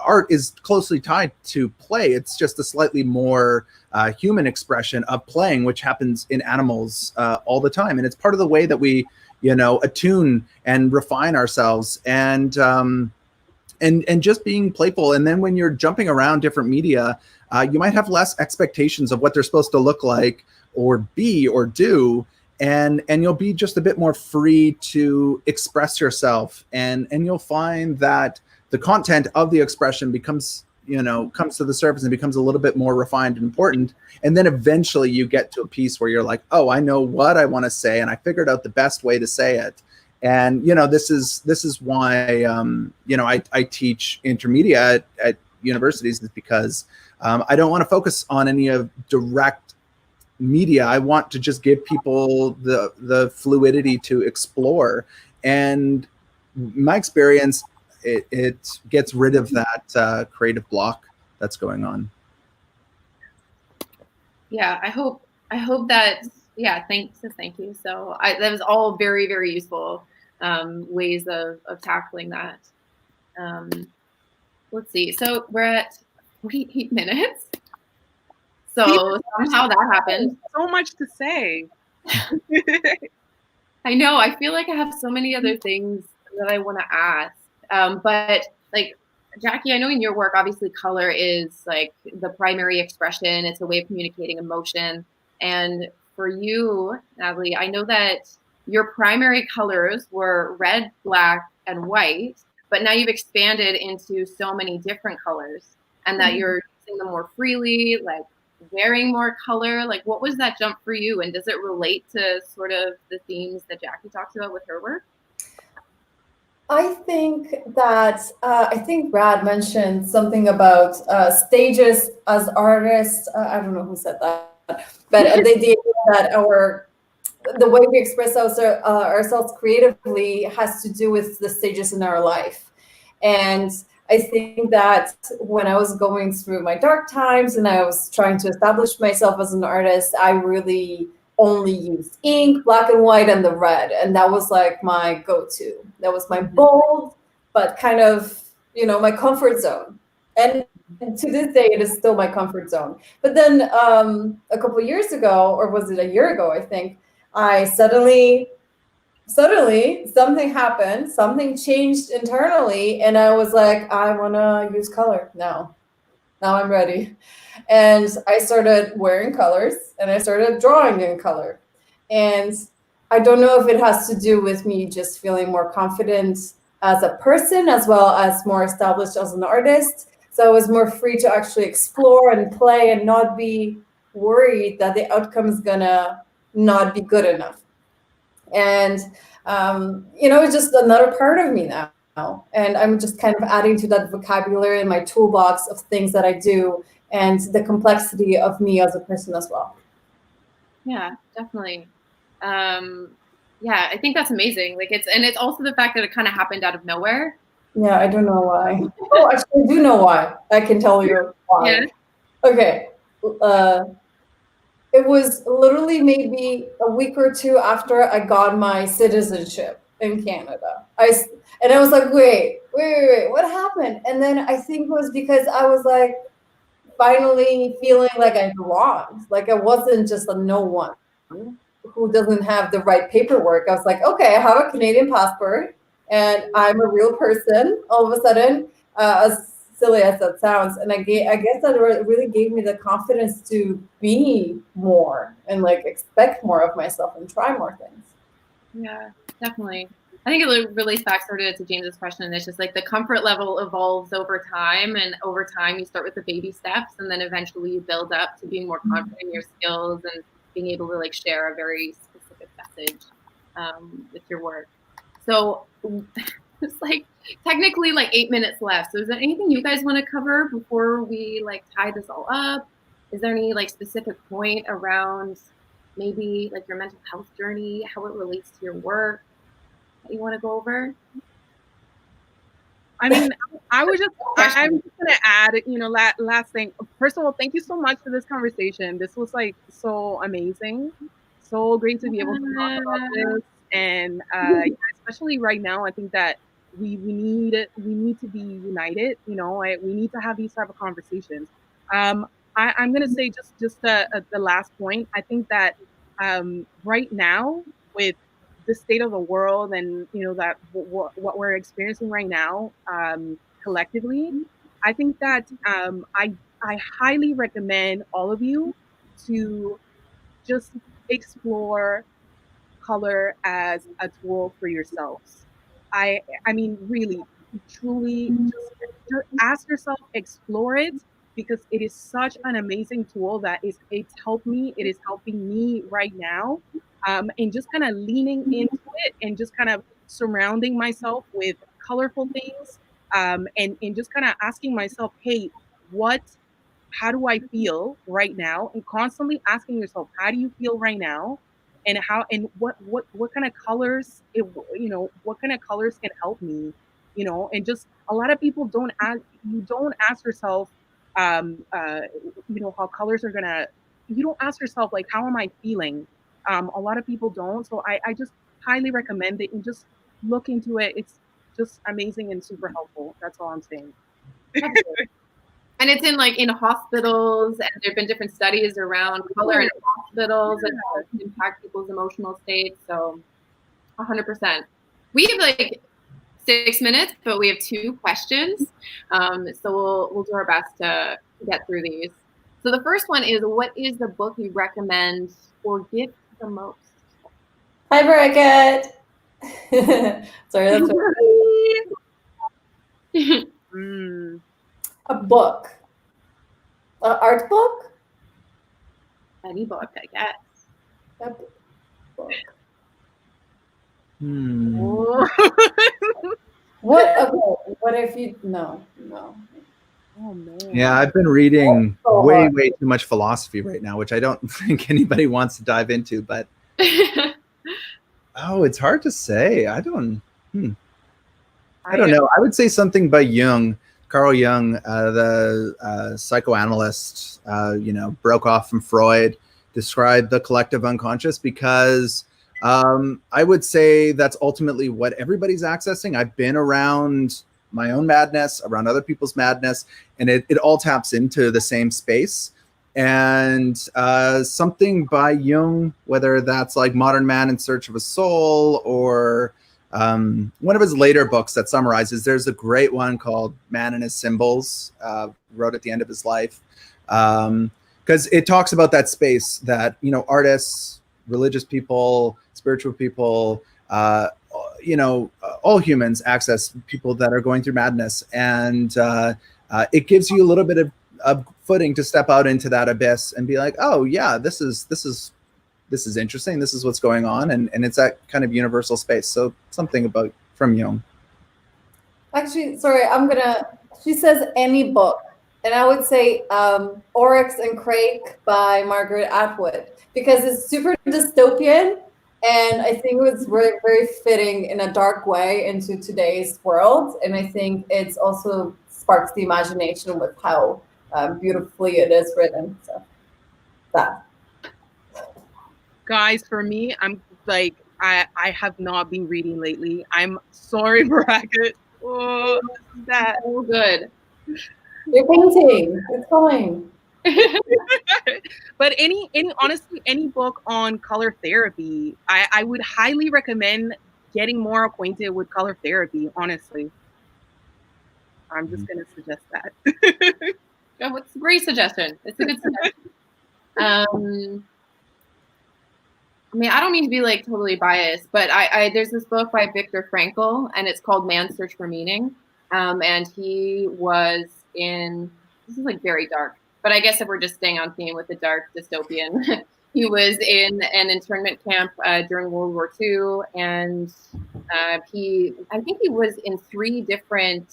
D: art is closely tied to play. It's just a slightly more human expression of playing, which happens in animals all the time, and it's part of the way that we attune and refine ourselves, and just being playful. And then when you're jumping around different media, you might have less expectations of what they're supposed to look like or be or do, and you'll be just a bit more free to express yourself, and you'll find that the content of the expression becomes comes to the surface and becomes a little bit more refined and important. And then eventually you get to a piece where you're like, oh, I know what I want to say, and I figured out the best way to say it. And this is why I teach intermediate at universities, is because I don't want to focus on any of direct media. I want to just give people the fluidity to explore. And my experience, it gets rid of that creative block that's going on.
A: Yeah, I hope that, thank you. So that was all very, very useful ways of tackling that. Let's see. So we're at 48 minutes. So somehow that happened.
B: So much to say.
A: I know. I feel like I have so many other things that I want to ask. But like, Jacquie, I know in your work, obviously color is like the primary expression. It's a way of communicating emotion. And for you, Natalie, I know that your primary colors were red, black, and white, but now you've expanded into so many different colors, and that you're using them more freely, like wearing more color. Like, what was that jump for you? And does it relate to sort of the themes that Jacquie talks about with her work?
C: I think that I think Brad mentioned something about stages as artists. I don't know who said that, but the idea that the way we express ourselves creatively has to do with the stages in our life. And I think that when I was going through my dark times and I was trying to establish myself as an artist, I really only used ink, black and white, and the red. And that was like my go-to. That was my bold, but kind of, my comfort zone. And to this day, it is still my comfort zone. But then a couple years ago, or was it a year ago, I think, I suddenly something happened, something changed internally, and I was like, I want to use color now. Now I'm ready. And I started wearing colors and I started drawing in color. And I don't know if it has to do with me just feeling more confident as a person as well as more established as an artist. So I was more free to actually explore and play and not be worried that the outcome is gonna not be good enough. And it's just another part of me now. And I'm just kind of adding to that vocabulary in my toolbox of things that I do and the complexity of me as a person as well.
A: Yeah, definitely. Yeah, I think that's amazing. Like it's also the fact that it kind of happened out of nowhere.
C: Yeah, I don't know why. Oh, actually, I do know why. I can tell you why.
A: Yeah.
C: Okay. It was literally maybe a week or two after I got my citizenship in Canada. And I was like, wait, what happened? And then I think it was because I was like finally feeling like I belonged. Like I wasn't just a no one who doesn't have the right paperwork. I was like, okay, I have a Canadian passport and I'm a real person all of a sudden, as silly as that sounds. And I guess that really gave me the confidence to be more and like expect more of myself and try more things.
A: Yeah, definitely. I think it relates back sort of to James's question. It's just like the comfort level evolves over time, and over time you start with the baby steps, and then eventually you build up to being more confident in your skills and being able to like share a very specific message with your work. So it's like technically like 8 minutes left. So is there anything you guys want to cover before we like tie this all up? Is there any like specific point around maybe like your mental health journey, how it relates to your work that you want to go over?
B: I mean, I'm just going to add, last thing. First of all, thank you so much for this conversation. This was like so amazing. So great to be able to talk about this. And especially right now, I think that we need to be united. We need to have these type of conversations. I'm going to say just the last point. I think that right now with the state of the world and that what we're experiencing right now collectively, I think that I highly recommend all of you to just explore color as a tool for yourselves. I mean, really, truly, just ask yourself, explore it, because it is such an amazing tool that it's helped me. It is helping me right now, and just kind of leaning into it and just kind of surrounding myself with colorful things, and just kind of asking myself, hey, how do I feel right now? And constantly asking yourself, how do you feel right now? And what kind of colors what kind of colors can help me, and just a lot of people don't ask yourself how colors are gonna, you don't ask yourself like, how am I feeling? A lot of people don't. So I just highly recommend it and just look into it. It's just amazing and super helpful. That's all I'm saying.
A: And it's in hospitals, and there have been different studies around color in hospitals and how it can impact people's emotional states. So 100%. We have like 6 minutes, but we have 2 questions. So we'll do our best to get through these. So the first one is, what is the book you recommend or gift the most?
C: Hi, Barakat. Sorry, that's a book. An art book?
A: Any book, I guess.
C: A book. What? Okay. What if you? No, no.
B: Oh man.
D: Yeah, I've been reading
C: So
D: way,
C: hard.
D: way too much philosophy right now, which I don't think anybody wants to dive into. But oh, it's hard to say. I don't know. I would say something by Jung, Carl Jung, the psychoanalyst. Broke off from Freud, described the collective unconscious because I would say that's ultimately what everybody's accessing. I've been around my own madness, around other people's madness, and it all taps into the same space. And something by Jung, whether that's like Modern Man in Search of a Soul or one of his later books that summarizes, there's a great one called Man and His Symbols, wrote at the end of his life. Because it talks about that space that, artists, religious people, spiritual people, all humans access people that are going through madness. And it gives you a little bit of footing to step out into that abyss and be like, oh yeah, this is interesting. This is what's going on. And it's that kind of universal space. So something about from Jung.
C: Actually, sorry, she says any book. And I would say Oryx and Crake by Margaret Atwood, because it's super dystopian. And I think it was very, very fitting in a dark way into today's world. And I think it's also sparks the imagination with how beautifully it is written. So that.
B: Guys, for me, I'm like, I have not been reading lately. I'm sorry, Bracket. Oh, that.
A: So good.
C: You're painting. It's fine.
B: But honestly, any book on color therapy, I would highly recommend getting more acquainted with color therapy, honestly. I'm just going to suggest that.
A: Oh, it's a great suggestion. It's a good suggestion. I don't mean to be like totally biased, but there's this book by Viktor Frankl, and it's called Man's Search for Meaning. And he was this is like very dark, but I guess if we're just staying on theme with the dark dystopian, he was in an internment camp during World War II, and I think he was in three different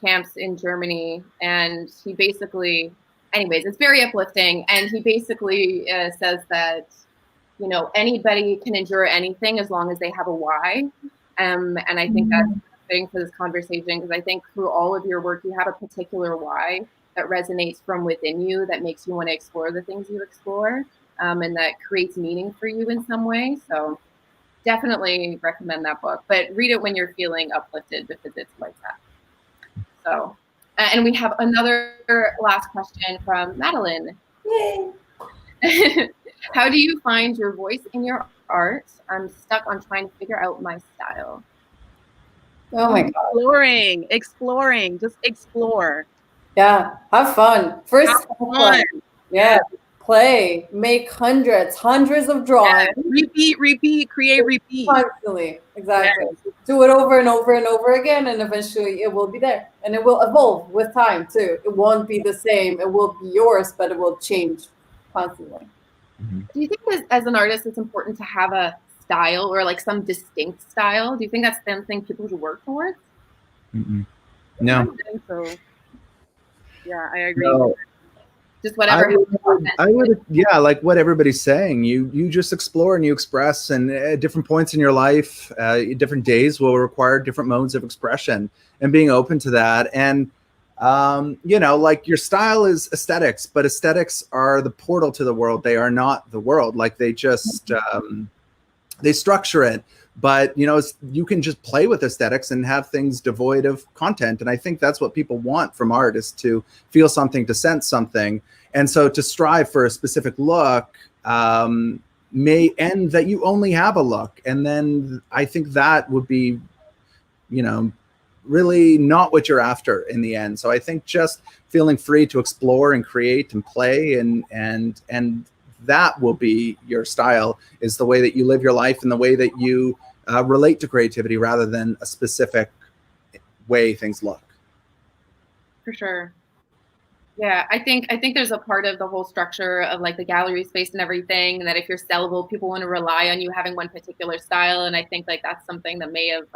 A: camps in Germany, and he basically, anyways, it's very uplifting, and he basically says that anybody can endure anything as long as they have a why, and I think that's thing for this conversation, because I think through all of your work you have a particular why that resonates from within you, that makes you want to explore the things you explore, and that creates meaning for you in some way. So definitely recommend that book, but read it when you're feeling uplifted, because it's like that. So and we have another last question from Madeline.
C: Yay.
A: How do you find your voice in your art? I'm stuck on trying to figure out my style.
C: Oh my God.
B: Exploring, just explore.
C: Yeah, have fun. First, have fun. Yeah, play, make hundreds of drawings.
B: Yeah. Repeat, create, repeat.
C: Constantly, exactly. Yeah. Do it over and over and over again, and eventually it will be there. And it will evolve with time too. It won't be the same. It will be yours, but it will change constantly.
A: Do you think as an artist it's important to have a style, or like some distinct style? Do you think that's something people should work towards?
D: No.
B: I think so. Yeah, I agree.
D: No.
A: Just whatever.
D: I would, yeah, like what everybody's saying. You just explore and you express, and at different points in your life, different days will require different modes of expression, and being open to that. And like your style is aesthetics, but aesthetics are the portal to the world. They are not the world. Like they just they structure it, but you can just play with aesthetics and have things devoid of content. And I think that's what people want from art, is to feel something, to sense something. And so to strive for a specific look may end that you only have a look. And then I think that would be, really not what you're after in the end. So I think just feeling free to explore and create and play and that will be your style, is the way that you live your life and the way that you relate to creativity, rather than a specific way things look.
A: For sure. Yeah, I think there's a part of the whole structure of like the gallery space and everything, and that if you're sellable, people want to rely on you having one particular style. And I think like that's something that may have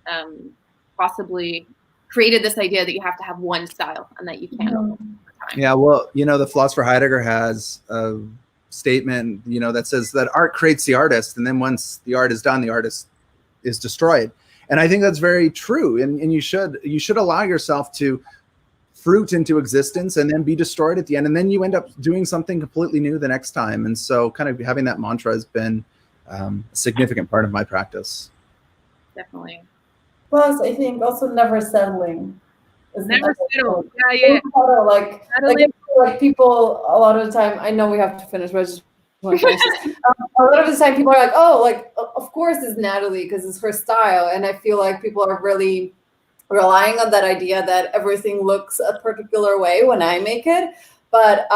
A: um, possibly created this idea that you have to have one style and that you can't over time.
D: Yeah, well, the philosopher Heidegger has a statement, that says that art creates the artist, and then once the art is done, the artist is destroyed. And I think that's very true. And you should allow yourself to fruit into existence and then be destroyed at the end, and then you end up doing something completely new the next time. And so kind of having that mantra has been a significant part of my practice.
A: Definitely.
C: Plus, I think also never settling.
B: Never settle. Yeah.
C: Like people, a lot of the time, I know we have to finish, but I just want to finish this. A lot of the time, people are like, "Oh, like of course it's Natalie because it's her style," and I feel like people are really relying on that idea that everything looks a particular way when I make it. But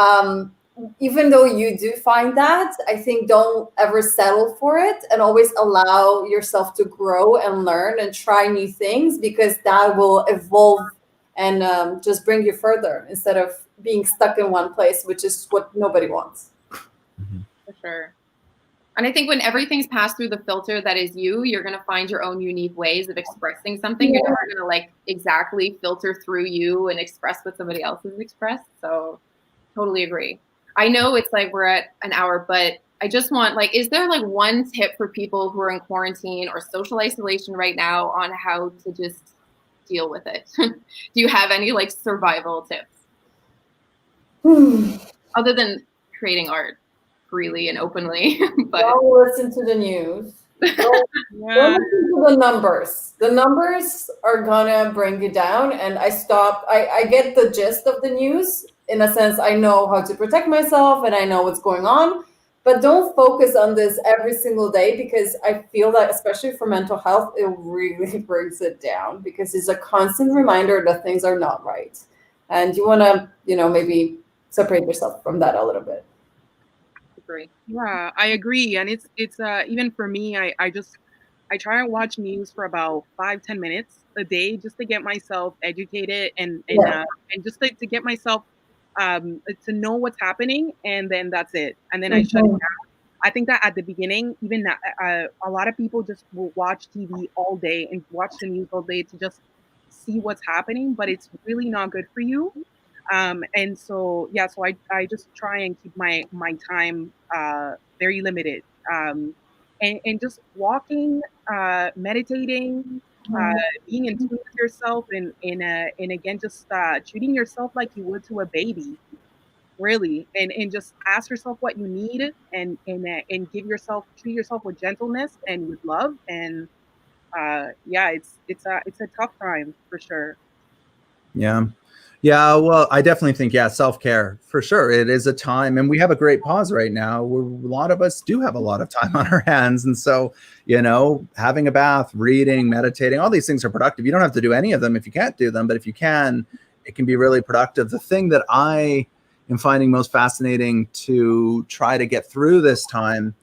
C: even though you do find that, I think don't ever settle for it, and always allow yourself to grow and learn and try new things, because that will evolve and just bring you further instead of being stuck in one place, which is what nobody wants.
A: For sure. And I think when everything's passed through the filter that is you, you're going to find your own unique ways of expressing something. You're never going to like exactly filter through you and express what somebody else has expressed. So totally agree. I know it's like we're at an hour, but I just want like, is there like one tip for people who are in quarantine or social isolation right now on how to just deal with it? Do you have any like survival tips? Other than creating art freely and openly. But
C: don't listen to the news. Don't listen to the numbers. The numbers are gonna bring you down. And I get the gist of the news. In a sense, I know how to protect myself and I know what's going on. But don't focus on this every single day, because I feel that, especially for mental health, it really brings it down, because it's a constant reminder that things are not right. And you want to, maybe separate yourself from that a little bit.
B: Yeah, I agree. And it's even for me, I try and watch news for about 5-10 minutes a day just to get myself educated and just to get myself to know what's happening, and then that's it. And then I shut it down. I think that at the beginning, even a lot of people just will watch TV all day and watch the news all day to just see what's happening, but it's really not good for you. And so, so I just try and keep my time very limited, and just walking, meditating, being in tune with yourself, and again, just treating yourself like you would to a baby, really, and just ask yourself what you need, and treat yourself with gentleness and with love, and it's a tough time for sure.
D: Yeah, well, I definitely think, self-care for sure. It is a time, and we have a great pause right now where a lot of us do have a lot of time on our hands. And so, having a bath, reading, meditating, all these things are productive. You don't have to do any of them if you can't do them, but if you can, it can be really productive. The thing that I am finding most fascinating to try to get through this time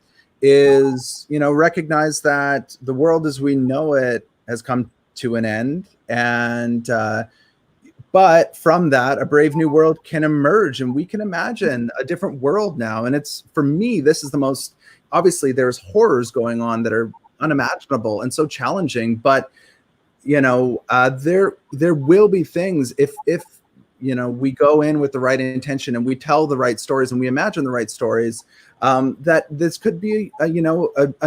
D: is, recognize that the world as we know it has come to an end. And, but from that, a brave new world can emerge, and we can imagine a different world now. And it's, for me, this is the most, obviously there's horrors going on that are unimaginable and so challenging, but there will be things if we go in with the right intention and we tell the right stories and we imagine the right stories, that this could be a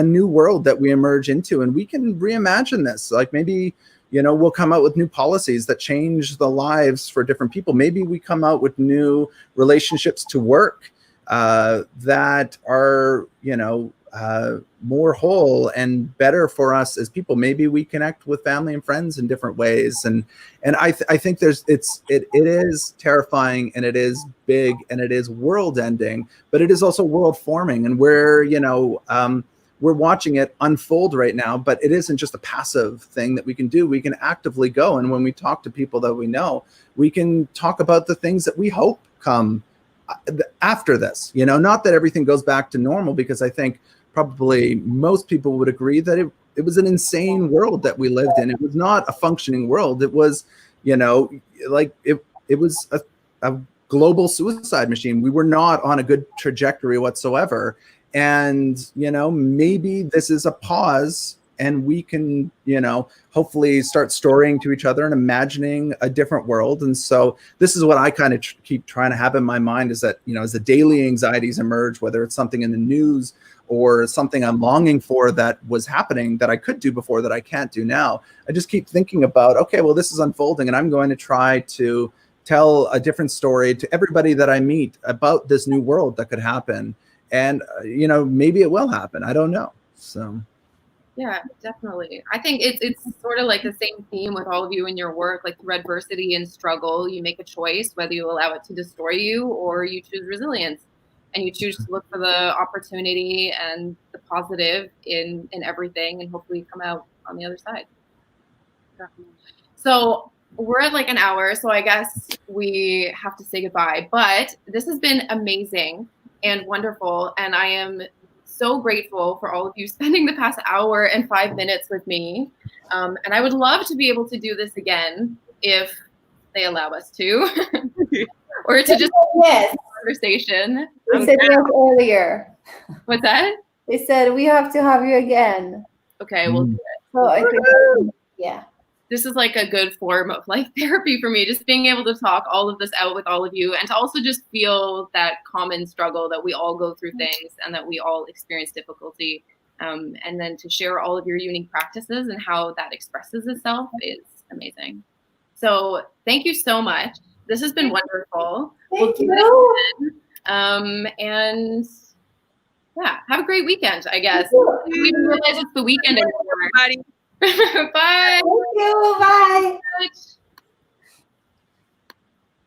D: new world that we emerge into, and we can reimagine this. Like maybe we'll come out with new policies that change the lives for different people. Maybe we come out with new relationships to work that are, more whole and better for us as people. Maybe we connect with family and friends in different ways. And I think it is terrifying, and it is big, and it is world ending, but it is also world forming. And we're watching it unfold right now, but it isn't just a passive thing that we can do. We can actively go. And when we talk to people that we know, we can talk about the things that we hope come after this, not that everything goes back to normal, because I think probably most people would agree that it was an insane world that we lived in. It was not a functioning world. It was, it was a global suicide machine. We were not on a good trajectory whatsoever. And, you know, maybe this is a pause and we can, you know, hopefully start storying to each other and imagining a different world. And so this is what I kind of keep trying to have in my mind, is that, you know, as the daily anxieties emerge, whether it's something in the news or something I'm longing for that was happening that I could do before that I can't do now, I just keep thinking about, okay, well, this is unfolding and I'm going to try to tell a different story to everybody that I meet about this new world that could happen. And, you know, maybe it will happen. I don't know. So.
A: Yeah, definitely. I think it's sort of like the same theme with all of you in your work, like through adversity and struggle, you make a choice whether you allow it to destroy you or you choose resilience, and you choose to look for the opportunity and the positive in everything, and hopefully come out on the other side. Definitely. So we're at like an hour, so I guess we have to say goodbye, but this has been amazing and wonderful, and I am so grateful for all of you spending the past hour and 5 minutes with me. And I would love to be able to do this again if they allow us to, or to just
C: yes.
A: Conversation.
C: They said yes earlier.
A: What's that?
C: They said we have to have you again.
A: Okay, we'll do it.
C: So I think, yeah.
A: This is like a good form of like therapy for me, just being able to talk all of this out with all of you, and to also just feel that common struggle that we all go through things and that we all experience difficulty. And then to share all of your unique practices and how that expresses itself is amazing. So thank you so much. This has been wonderful.
C: Thank you.
A: And yeah, have a great weekend, I guess. We didn't realize it's the weekend anymore.
B: Everybody.
A: Bye.
C: Thank you. Bye.